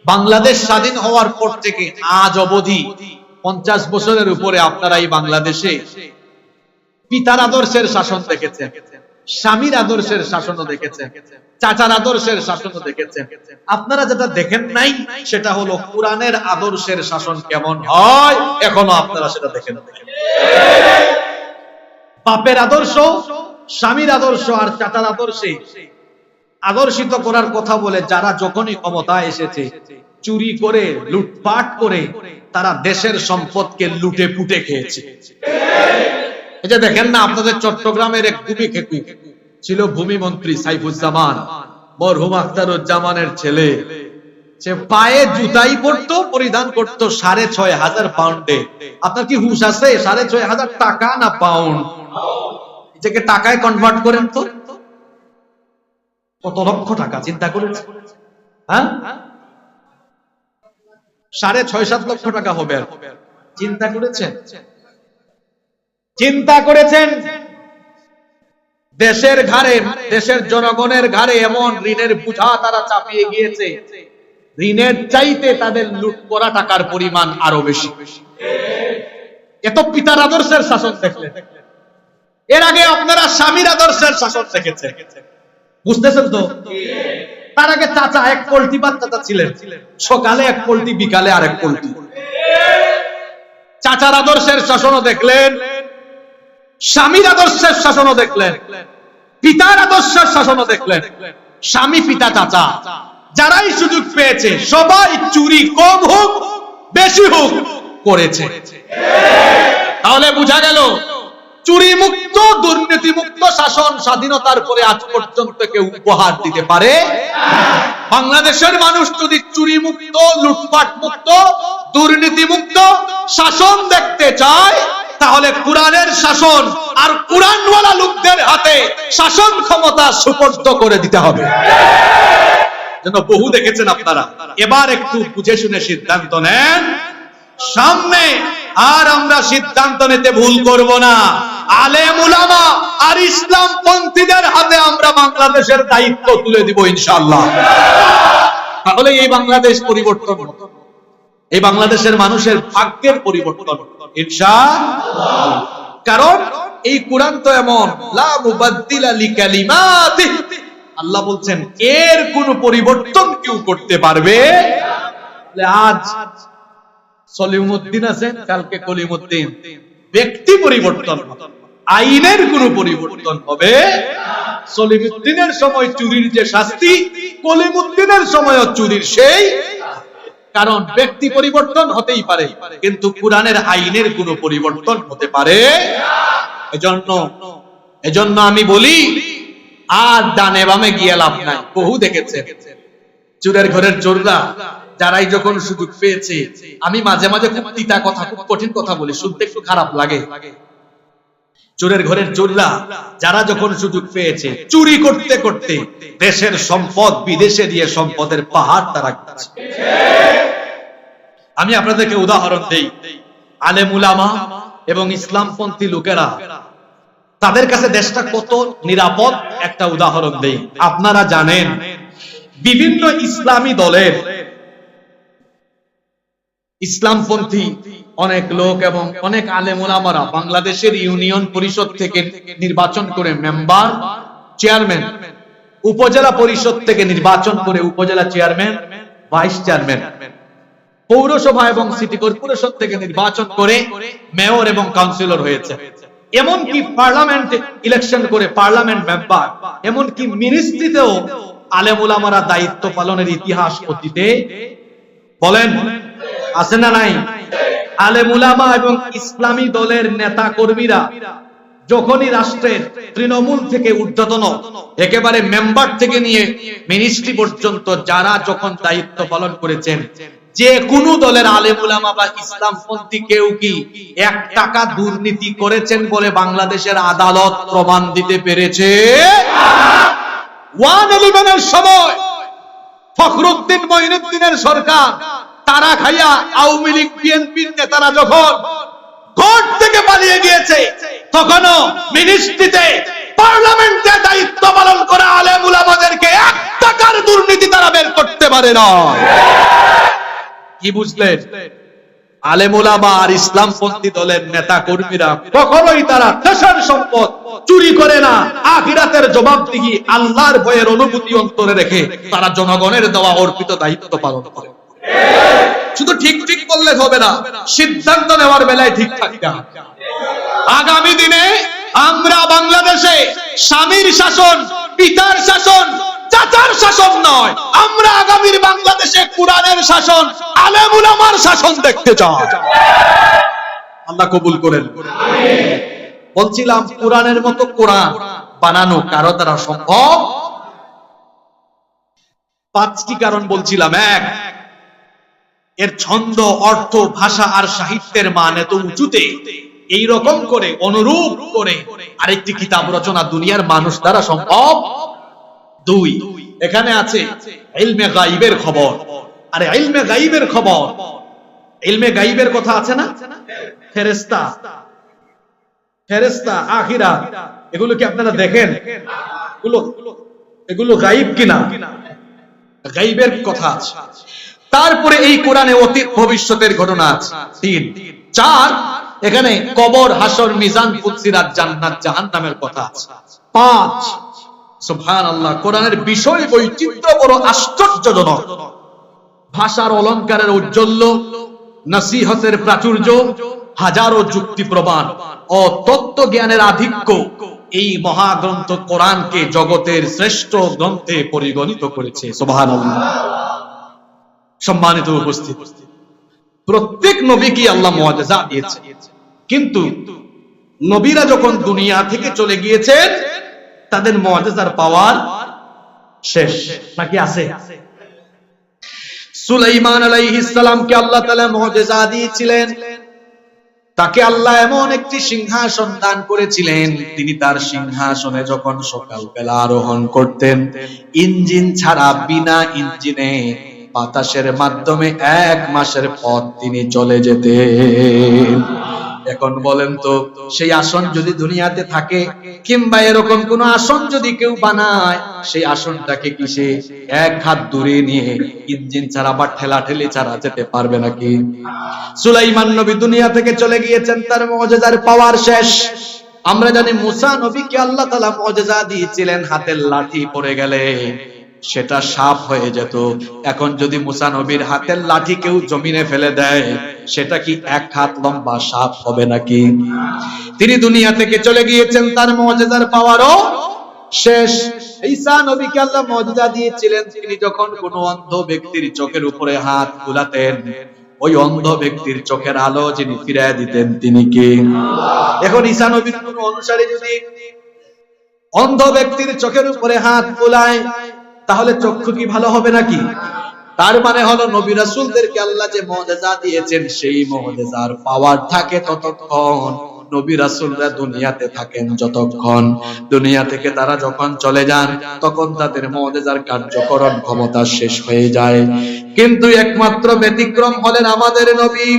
বাংলাদেশ স্বাধীন হওয়ার পর থেকে আজ অবধি 50 বছরের উপরে আপনারা এই বাংলাদেশে পিতার আদর্শের শাসন দেখেছেন, স্বামীর আদর্শের শাসনও দেখেছেন, চাচার আদর্শের শাসনও দেখেছেন। আপনারা যেটা দেখেন নাই সেটা হলো কোরআনের আদর্শের শাসন কেমন হয়, এখনো আপনারা সেটা দেখেন নাই। বাপের আদর্শ, স্বামীর আদর্শ আর চাচার আদর্শে আদর্শিত করার কথা বলে যারা যখনই ক্ষমতায় এসেছে, চুরি করে, লুটপাট করে তারা দেশের সম্পদকে লুটে পুটে খেয়েছে। এই যে দেখেন না, আপনাদের চট্টগ্রামের এক ভূমি খেকু ছিল ভূমি মন্ত্রী সাইফুজ্জামান, মরহুম আখতারুজ্জামানের ছেলে। সে পায়ে জুতাই পরতো, পরিধান করতো 6,500 পাউন্ডে। আপনার কি হুঁশ আছে? 6,500 টাকা না পাউন্ড? এটাকে টাকায় কনভার্ট করেন তো কত লক্ষ টাকা, চিন্তা করেছেন? হ্যাঁ, 6.5-7 লক্ষ টাকা হবে। চিন্তা করেছেন? চিন্তা করেছেন দেশের ঘাড়ে, দেশের জনগণের ঘাড়ে এমন ঋণের বোঝা তারা চাপিয়ে গিয়েছে, ঋণের চাইতে তাদের লুট করা টাকার পরিমাণ আরো বেশি। এত পিতার আদর্শের শাসন দেখলেন। এর আগে আপনারা স্বামীর আদর্শের শাসন দেখেছেন, বুঝতেছেন তো? তার আগে চাচা এক পোল্ট্রি বাচ্চা ছিলেন, সকালে এক পোল্ট্রি, বিকালে আরেক পোল্ট্রি। চাচার আদর্শের শাসনও দেখলেন, স্বামীর আদর্শের শাসনও দেখলেন, পিতার আদর্শের শাসনও দেখলেন। স্বামী, পিতা, চাচা যারাই সুযোগ পেয়েছে সবাই চুরি কম হোক বেশি হোক করেছে। তাহলে বোঝা গেল চুরি মুক্ত, দুর্নীতি মুক্ত শাসন স্বাধীনতার পরে আজ পর্যন্ত কেউ উপহার দিতে পারে। বাংলাদেশের মানুষ যদি চুরি মুক্ত, লুটপাট মুক্ত, দুর্নীতি মুক্ত শাসন দেখতে চায়, তাহলে কোরআনের শাসন আর কোরআনওয়ালা লোকদের হাতে শাসন ক্ষমতা সুপর্দ করে দিতে হবে। যেন বহু দেখেছেন আপনারা। এবার একটু বুঝে শুনে সিদ্ধান্ত নেন, সামনে আর আমরা সিদ্ধান্ত নিতে ভুল করব না। আলেম উলামা আর ইসলাম পন্থীদের হাতে আমরা বাংলাদেশের দায়িত্ব তুলে দিব ইনশাআল্লাহ। তাহলে এই বাংলাদেশ পরিবর্তন, এই বাংলাদেশের মানুষের ভাগ্যের পরিবর্তন ইনশাআল্লাহ। কারণ এই কোরআন তো এমন, লা মুবাদদিলা লিকালিমাতিহি, আল্লাহ বলছেন এর কোনো পরিবর্তন কেউ করতে পারবে। আজ সলিমউদ্দিন আছেন, কালকে কলিমউদ্দিন। ব্যক্তি পরিবর্তন, আইনের কোন পরিবর্তন হবে না। সলিমউদ্দিনের সময় চুরির যে শাস্তি, কলিমউদ্দিনের সময়ও চুরির সেই। কারণ ব্যক্তি পরিবর্তন হতেই পারে, কিন্তু কোরআনের আইনের কোন পরিবর্তন হতে পারে না। এজন্য আমি বলি, আর ডানে বামে গিয়ে লাভ নাই। বহু দেখেছে চোরের ঘরের চোররা, যারাই যখন সুযোগ পেয়েছে, আমি মাঝে মাঝে খুব তিতা কথা, খুব কঠিন কথা বলি, শুনতে একটু খারাপ লাগে। চোরের ঘরের চোররা যারা যখন সুযোগ পেয়েছে, চুরি করতে করতে দেশের সম্পদ বিদেশে দিয়ে সম্পদের পাহাড় তারা করছে। আমি আপনাদেরকে উদাহরণ দেই, আলেম উলামা এবং ইসলামপন্থী লোকেরা, তাদের কাছে দেশটা কত নিরাপদ একটা উদাহরণ দেই। আপনারা জানেন বিভিন্ন ইসলামী দলের ইসলামপন্থী অনেক লোক এবং অনেক আলেম ওলামারা বাংলাদেশের ইউনিয়ন পরিষদ থেকে নির্বাচন করে মেম্বার, চেয়ারম্যান, উপজেলা পরিষদ থেকে নির্বাচন করে উপজেলা চেয়ারম্যান, ভাইস চেয়ারম্যান, পৌরসভা এবং সিটি কর্পোরেশন থেকে নির্বাচন করে মেয়র এবং কাউন্সিলর হয়েছে। এমনকি পার্লামেন্ট ইলেকশন করে পার্লামেন্ট মেম্বার, এমনকি মিনিস্ট্রিতেও আলেম ওলামারা দায়িত্ব পালনের ইতিহাস অতীতে বলেন আছে না নাই? আলেম উলামা এবং ইসলামী দলের নেতা কর্মীরা যখনই রাষ্ট্রের তৃণমূল থেকে ঊর্ধ্বতন একেবারে মেম্বার থেকে নিয়ে মিনিস্ট্রি পর্যন্ত যারা যখন দায়িত্ব পালন করেছেন, যে কোনো দলের আলেম উলামা বা ইসলামপন্থী কেউ কি 1 টাকা দুর্নীতি করেছেন বলে বাংলাদেশের আদালত প্রমাণ দিতে পেরেছে? 111 এর সময় ফখরুদ্দিন মঈনুদ্দিনের সরকার তারা খাইয়া আওয়ামী লীগ বিএনপির নেতারা যখন কোর্ট থেকে পালিয়ে গিয়েছে, তখনও মিনিস্ট্রিতে পার্লামেন্টে দায়িত্ব পালন করা আলেম উলামাদেরকে 1 টাকার দুর্নীতি তারা বের করতে পারে না। কি বুঝলেন? আলেম উলামা আর ইসলামপন্থী দলের নেতা কর্মীরা কখনোই তারা দেশের সম্পদ চুরি করে না। আখিরাতের জবাবদিহি আল্লাহর ভয়ের অনুভূতি অন্তরে রেখে তারা জনগণের দেওয়া অর্পিত দায়িত্ব পালন করে। শুধু ঠিক ঠিক বললে হবে না, সিদ্ধান্ত নেওয়ার বেলায় ঠিক থাকতে হবে। আগামী দিনে আমরা বাংলাদেশে স্বামীর শাসন, পিতার শাসন, চাচার শাসন নয়, আমরা আগামীর বাংলাদেশে কোরআনের শাসন, আলেম উলামার শাসন দেখতে চাই। আল্লাহ কবুল করেন। বলছিলাম কোরআনের মতো কোরআন বানানো কারো দ্বারা সম্ভব। 5টি কারণ বলছিলাম। 1, এর ছন্দ, অর্থ, ভাষা আর সাহিত্যের মান এত উঁচুতে, এই রকম করে অনুরূপ করে আরেকটি কিতাব রচনা দুনিয়ার মানুষ দ্বারা সম্ভব। 2, এখানে আছে ইলমে গায়বের খবর। আরে ইলমে গায়বের খবর, ইলমে গায়বের কথা আছে না? ফেরেশতা, ফেরেশতা, আখিরাত, এগুলো কি আপনারা দেখেন? এগুলো গায়ব কিনা? গায়বের কথা আছে। তারপরে এই কোরআনে অতীত ভবিষ্যতের ঘটনা আছে। 3, 4, এখানে কবর, হাসর, মিজান, ফুলসিরাত, জান্নাত, জাহান্নামের কথা আছে। 5, সুবহানাল্লাহ, কোরআনের বিষয় বৈচিত্র্য বড় আশ্চর্যজনক। ভাষার অলংকারের ঔজ্জ্বল্য, নসিহতের প্রাচুর্য, হাজারো যুক্তি প্রমাণ ও তত্ত্ব জ্ঞানের আধিক্য এই মহাগ্রন্থ কোরআনকে জগতের শ্রেষ্ঠ গ্রন্থে পরিগণিত করেছে। সুবহানাল্লাহ। সম্মানিত উপস্থিতি, প্রত্যেক নবীকে আল্লাহ মুআজিজা দিয়েছে, কিন্তু নবীরা যখন দুনিয়া থেকে চলে গিয়েছেন তাদের মুআজিজার পাওয়ার শেষ নাকি আছে? সুলাইমান আলাইহিস সালামকে আল্লাহ তাআলা মুআজিজা দিয়েছিলেন। তাকে আল্লাহ এমন একটি সিংহাসন দান করেছিলেন, তিনি তার সিংহাসনে যখন সকালবেলা আরোহণ করতেন, ইঞ্জিন ছাড়া, বিনা ইঞ্জিনে বাতাসের মাধ্যমে 1 মাসের পথ তিনি চলে যেতেন। এখন বলেন তো, সেই আসন যদি দুনিয়াতে থাকে, কিংবা এরকম কোন আসন যদি কেউ বানায়, সেই আসনটাকে কি সে 1 হাত দূরে নিয়ে ইঞ্জিন ছাড়া বা ঠেলাঠেলি ছাড়া যেতে পারবে নাকি? সুলাইমান নবী দুনিয়া থেকে চলে গিয়েছেন, তার মুআজিজার পাওয়ার শেষ। আমরা জানি মুসা নবীকে আল্লাহ তাআলা মুআজিজা দিয়েছিলেন, হাতের লাঠি পড়ে গেলে সেটা সাপ হয়ে যেত। এখন যদি মুসা নবীর হাতের লাঠি কেউ জমিনে ফেলে দেয়, সেটা কি 1 হাত লম্বা সাপ হবে নাকি? তিনি দুনিয়া থেকে চলে গিয়েছেন, তার মুজিজার পাওয়ারও শেষ। ঈসা নবীকে আল্লাহ মুজিজা দিয়েছিলেন, তিনি যখন কোনো অন্ধ ব্যক্তির চোখের উপরে হাত বুলাতেন, ওই অন্ধ ব্যক্তির চোখের আলো যিনি ফিরিয়ে দিতেন তিনি কে? এখন ঈসা নবীর কোন অনুসারী যদি অন্ধ ব্যক্তির চোখের উপরে হাত বুলায়, তাহলে চক্ষু কি ভালো হবে নাকি? তার মানে হলো নবী রাসূলদেরকে আল্লাহ যে মুজিজা দিয়েছেন, সেই মুজিজার পাওয়ার থাকে ততক্ষণ, নবী রাসূলরা দুনিয়াতে থাকেন যতক্ষণ। দুনিয়া থেকে তারা যখন চলে যান, তখন তাদের মুজিজার কার্যকরণ ক্ষমতা শেষ হয়ে যায়। কিন্তু একমাত্র ব্যতিক্রম হলেন আমাদের নবী,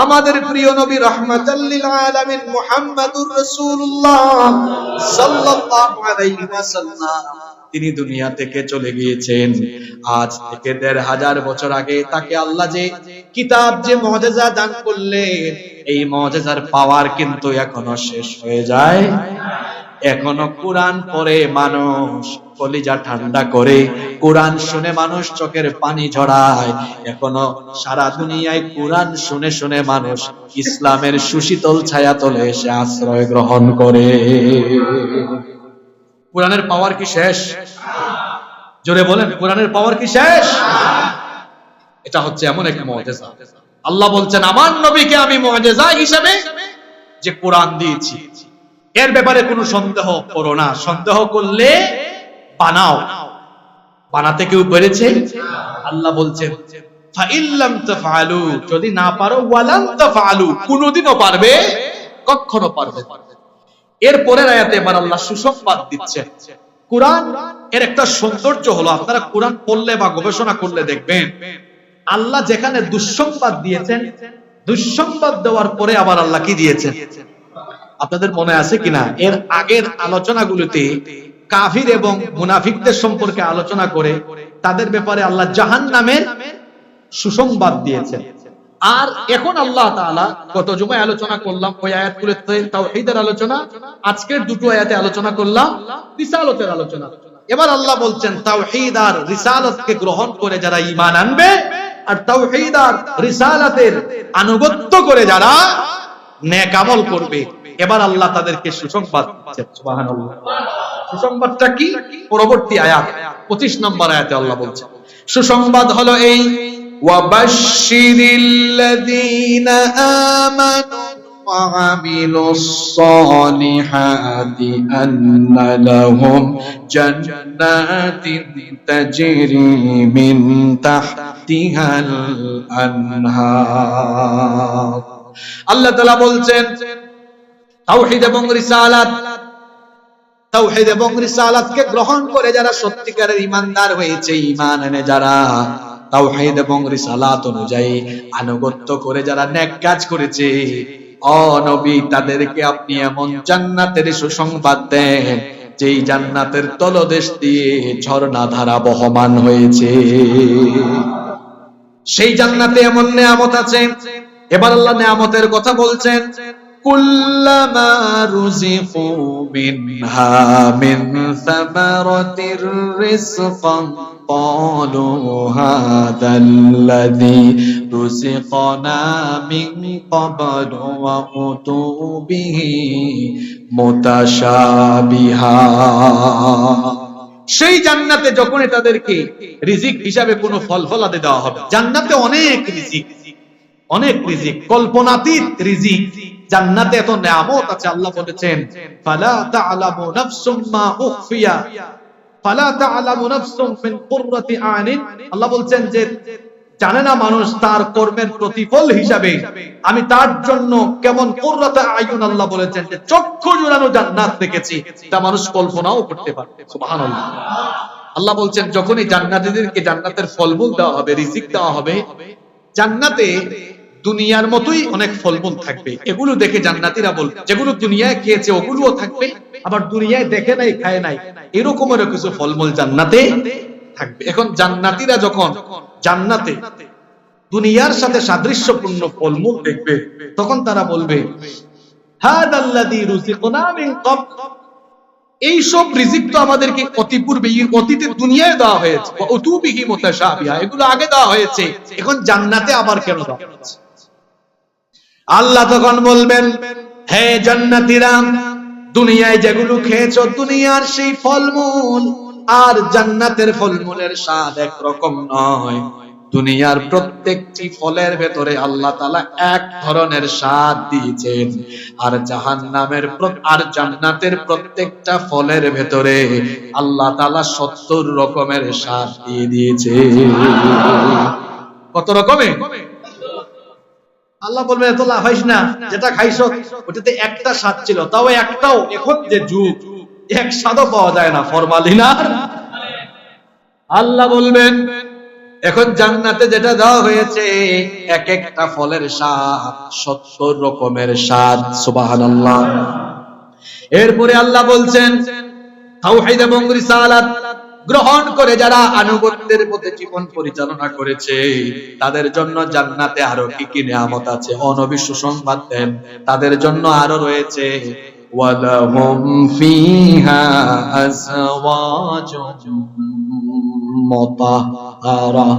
আমাদের প্রিয় নবী রাহমাতাল লিল আলামিন মুহাম্মাদুর রাসূলুল্লাহ সাল্লাল্লাহু আলাইহি ওয়াসাল্লাম। তিনি দুনিয়া থেকে চলে গিয়েছেন আজ থেকে ১৫০০ বছর আগে। তাকে আল্লাহ যে কিতাব, যে মুজিজা দান করলেন, এই মুজিজার পাওয়ার কিন্তু এখনো শেষ হয়ে যায়। এখনো কোরআন পড়ে মানুষ কলিজা ঠান্ডা করে, কোরআন শুনে মানুষ চোখের পানি ঝরায়। এখনো সারা দুনিয়ায় কোরআন শুনে শুনে মানুষ ইসলামের সুশীতল ছায়াতলে এসে আশ্রয় গ্রহণ করে। কোরআনের পাওয়ার কি শেষ? জোরে বলেন, কোরআনের পাওয়ার কি শেষ? এটা হচ্ছে এমন এক মুজিজা। আল্লাহ বলছেন, আমার নবীকে আমি মুজিজা হিসেবে যে কোরআন দিয়েছি, এর ব্যাপারে কোনো সন্দেহ করো না। সন্দেহ করলে বানাও। বানাতে কেউ পেরেছে? আল্লাহ বলছেন, ফাইল্লাম তাফআলু, যদি না পারো, ওয়ালান তাফআলু, কোনোদিনও পারবে, কখনো পারবে। এর পরের আয়াতে এবার আল্লাহ সুসংবাদ দিচ্ছেন। কোরআন এর একটা সৌন্দর্য হলো, আপনারা কোরআন পড়লে বা গবেষণা করলে দেখবেন, আল্লাহ যেখানে দুঃসংবাদ দিয়েছেন, দুঃসংবাদ দেওয়ার পরে আবার আল্লাহ কি দিয়েছেন? আপনাদের মনে আছে কিনা? এর আগের আলোচনাগুলোতে কাফির এবং মুনাফিকদের সম্পর্কে আলোচনা করে তাদের ব্যাপারে আল্লাহ জাহান্নামের সুসংবাদ দিয়েছেন। আর এখন আল্লাহ তাআলা গত জুমায় আলোচনা করলাম ওই আয়াতগুলোতে তাওহীদের আলোচনা, আজকের দুটো আয়াতে আলোচনা করলাম রিসালাতের আলোচনা। এবার আল্লাহ বলছেন, তাওহীদ আর রিসালাতকে গ্রহণ করে যারা ঈমান আনবে, আর তাওহীদ আর রিসালাতের আনুগত্য করে যারা নেক আমল করবে, এবার আল্লাহ তাদেরকে সুসংবাদ দিচ্ছেন। সুবহানাল্লাহ। সুসংবাদটা কি? পরবর্তী আয়াত 25 নম্বর আয়াতে আল্লাহ বলছেন, সুসংবাদ হলো এই, ওয়াবাশশিরিল্লাযীনা আমানু ওয়া আমিলুস সালিহাতি আন্না লাহুম জান্নাতিন তাজরি মিন তাহতিহাল আনহার। আল্লাহ তাআলা বলছেন, তাওহীদ এবং রিসালাত, তাওহীদ এবং রিসালাতকে গ্রহণ করে যারা সত্যিকারের ঈমানদার হয়েছে, ঈমান এনে যারা তাওহীদ এবং রিসালাত অনুযায়ী আনুগত্য করে যারা নেক কাজ করেছে, ও নবী, তাদেরকে আপনি এমন জান্নাতের সুসংবাদ দেন যেই জান্নাতের তলদেশ দিয়ে ঝর্ণা ধারা বহমান হয়েছে। সেই জান্নাতে এমন নিয়ামত আছে। এবার আল্লাহ নিয়ামতের কথা বলছেন, কুল্লামা রুজিকু মিনহা মিন সামারাতির রিজকান ক্বালু হাযাল্লাযী রুজিকনা মিন ক্বাবলু ওয়া উতু বিহি মুতাশাবিহা। সেই জান্নাতে যখন তাদেরকে রিজিক হিসাবে কোনো ফল ফলাতে দেওয়া হবে, জান্নাতে অনেক রিজিক, অনেক রিজিক, কল্পনাতীত রিজিক। জান্নাতে এত নিয়ামত আছে। আল্লাহ বলেছেন, ফালা তা'লামু নাফসুম মা উখফিয়া, ফালা তা'লামু নাফসুম মিন কুররাতি আইনিন। আল্লাহ বলছেন যে জানে না মানুষ তার কর্মের প্রতিফল হিসাবে আমি তার জন্য কেমন কুররাতে আয়ুন, আল্লাহ বলেছেন যে চক্ষু জুড়ানো জান্নাত দেখেছি, তা মানুষ কল্পনাও করতে পারে। সুবহানাল্লাহ। আল্লাহ বলছেন, যখনই জান্নাতীদেরকে জান্নাতের ফলমূল দেওয়া হবে, রিজিক দেওয়া হবে, জান্নাতে দুনিয়ার মতোই অনেক ফলমূল থাকবে। এগুলো দেখে জান্নাতীরা বলবে, যেগুলো দুনিয়ায় খেয়েছে ওগুলোও থাকবে, আবার দুনিয়ায় দেখে নাই, খায় নাই, এরকমেরও কিছু ফলমূল জান্নাতে থাকবে। এখন জান্নাতীরা যখন জান্নাতে দুনিয়ার সাথে সাদৃশ্যপূর্ণ ফলমূল দেখবে, তখন তারা বলবে, হাদাল্লাযী রুজিকনা মিন ক্বাবল, এই সব রিজিক তো আমাদেরকে অতি পূর্বে অতীতের দুনিয়ায় দেওয়া হয়েছে, উতুবিহি মুতাশাবিহা, এগুলো আগে দেওয়া হয়েছে, এখন জান্নাতে আবার কেন দেওয়া হচ্ছে? আল্লাহ তখন বলবেন, হে জান্নাতীরা, দুনিয়ায় যেগুলো খেয়েছো দুনিয়ার সেই ফলমূল আর জান্নাতের ফলমূলের স্বাদ একরকম নয়। দুনিয়ার প্রত্যেকটি ফলের ভেতরে আল্লাহ তাআলা এক ধরনের স্বাদ দিয়েছেন, আর জান্নাতের প্রত্যেকটা ফলের ভেতরে আল্লাহ তাআলা 70 রকমের স্বাদ দিয়ে দিয়েছে। কত রকমের? আল্লাহ বলবেন এত লাফাইস না, যেটা খাইছো ওটাতে একটা স্বাদ ছিল, তাও একটাও এখন যে যুগ এক স্বাদও পাওয়া যায় না, ফরমালিন। আল্লাহ বলবেন এখন জান্নাতে যেটা দেওয়া হয়েছে এক একটা ফলের স্বাদ 70 রকমের স্বাদ। সুবহানাল্লাহ। এরপরে আল্লাহ বলছেন তাওহীদ এবং রিসালাত গ্রহণ করে যারা আনুগত্যের পথে জীবন পরিচালনা করেছে তাদের জন্য জান্নাতে আরো কি কি নিয়ামত আছে। নবী সুসংবাদ দেন তাদের জন্য আরো রয়েছে ওয়ালাহুম ফিহা আজওয়াজুম মুতাহহারা,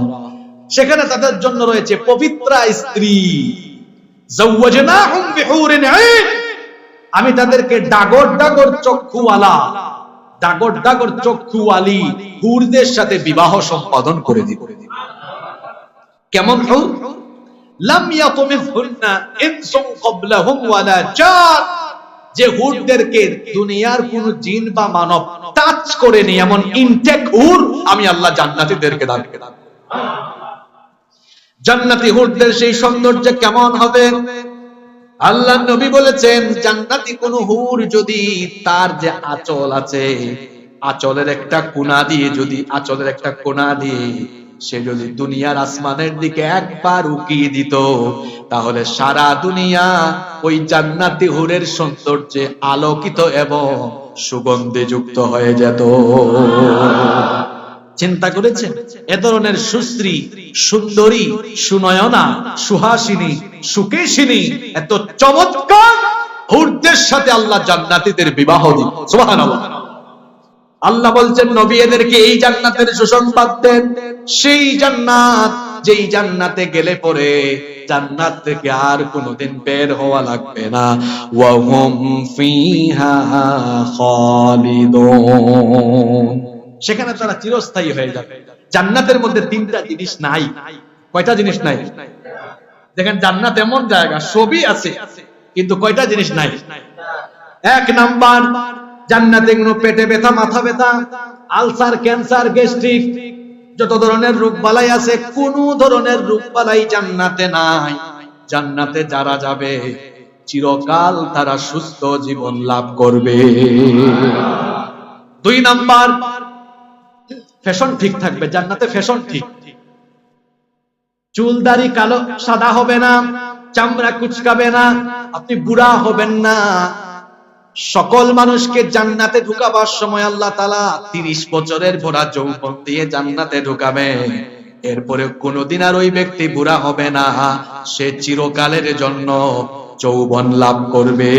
সেখানে তাদের জন্য রয়েছে পবিত্র স্ত্রী। যাওয়াজনাহুম বিহুরিন আইন, আমি তাদেরকে ডাগর ডাগর চক্ষুওয়ালি হুরদের সাথে বিবাহ সম্পাদন করে দিব। কেমন হুর? লাম ইয়াতুমিসহুন্না ইনসুন ক্বাবলাহুম ওয়ালা জান, যে হুরদেরকে দুনিয়ার কোন জিন বা মানব টাচ করেনি, এমন ইনটেক হুর আমি আল্লাহ জান্নাতীদেরকে দান করব। জান্নাতি হুরদের সেই সৌন্দর্য কেমন হবে? আল্লাহ নবী বলেছেন জান্নাতি কোন হুর যদি তার যে আঁচল আছে, আঁচলের একটা কোণা দিয়ে সে যদি দুনিয়ার আসমানের দিকে একবার উকিয়ে দিত, তাহলে সারা দুনিয়া ওই জান্নাতি হুরের সৌন্দর্যে আলোকিত এবং সুগন্ধে যুক্ত হয়ে যেত। চিন্তা করেছেন এ ধরনের সুশ্রী, সুন্দরী, সুনয়না, সুহাসিনী, সুকেশিনী, এত চমৎকার হুরদের সাথে আল্লাহ জান্নাতীদের বিবাহ দিন। সুবহানাল্লাহ। আল্লাহ বলছেন নবী এদেরকে এই জান্নাতের সুসংবাদ দেন, সেই জান্নাত যেই জান্নাতে গেলে পরে জান্নাত থেকে আর কোনোদিন বের হওয়া লাগবে না। ওয়া হুম ফিহা খালিদুন, সেখানে তারা চিরস্থায়ী হয়ে যাবে। জান্নাতের মধ্যে তিনটা জিনিস নাই। কয়টা জিনিস নাই? দেখেন জান্নাত এমন জায়গা সবই আছে, কিন্তু কয়টা জিনিস নাই? এক নাম্বার, জান্নাতে কোনো পেটে ব্যথা, মাথা ব্যথা, আলসার, ক্যান্সার, গ্যাস্ট্রিক, যত ধরনের রোগ বালাই আছে কোন ধরনের রোগ বালাই জান্নাতে নাই। জান্নাতে যারা যাবে চিরকাল তারা সুস্থ জীবন লাভ করবে। দুই নাম্বার, ফ্যাশন ঠিক থাকবে জান্নাতে, ফ্যাশন ঠিক, চুল দাড়ি কালো সাদা হবে না, চামড়া কুচকাবে না, আপনি বুড়া হবেন না। সকল মানুষকে জান্নাতে ঢুকাবার সময় আল্লাহ তাআলা 30 বছরের ভরা যৌবন দিয়ে জান্নাতে ঢুকাবে। এরপরে কোনদিন আর ওই ব্যক্তি বুড়া হবে না, সে চিরকালের জন্য যৌবন লাভ করবে।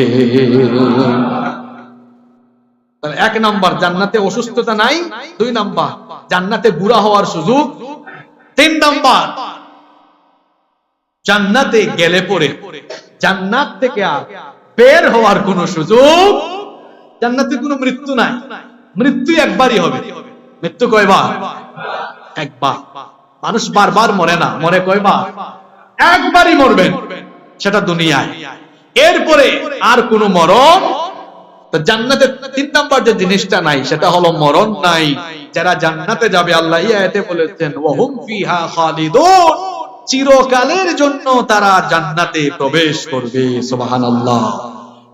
এক নাম্বার, জান্নাতে অসুস্থতা নাই। দুই নাম্বার, জান্নাতে বুড়া হওয়ার সুযোগ। তিন নাম্বার, জান্নাতে গেলে পরে জান্নাত থেকে আর বের হওয়ার কোন সুযোগ। জান্নাতে কোনো মৃত্যু নাই, মৃত্যু একবারই হবে। মৃত্যু কয়বার? একবার। মানুষ বারবার মরে না, মরে কয়বার? একবারই মরবেন, সেটা দুনিয়ায়। এরপরে আর কোনো মরণ। তো জান্নাতে তিন নাম্বার যে জিনিসটা নাই সেটা হলো মরণ নাই। যারা জান্নাতে যাবে আল্লাহ এই আয়াতে বলেছেন ওয়াহুম ফিহা খালিদুন, চিরকালের জন্য তারা জান্নাতে প্রবেশ করবে। সুবহানাল্লাহ।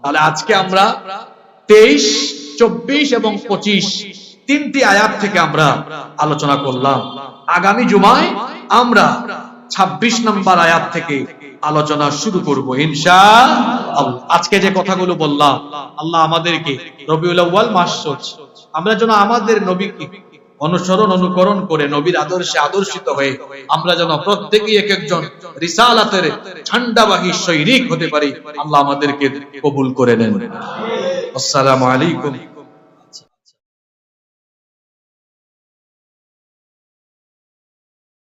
তাহলে আজকে আমরা 23, 24 এবং 25 তিনটি আয়াত থেকে আমরা আলোচনা করলাম। আগামী জুমায় আমরা 26 নম্বর আয়াত থেকে আলোচনা শুরু করব ইনশাআল্লাহ। আজকে যে কথাগুলো বললাম আল্লাহ আমাদেরকে রবিউল আউয়াল মাস আমরা যেন আমাদের নবীকে অনুসরণ অনুকরণ করে নবীর আদর্শে আদর্শিত হয়ে আমরা যেন প্রত্যেকেই এক একজন রিসালাতের ঝান্ডাবাহী সৈনিক হতে পারি। আল্লাহ আমাদেরকে কবুল করে নেন। আসসালামু আলাইকুম।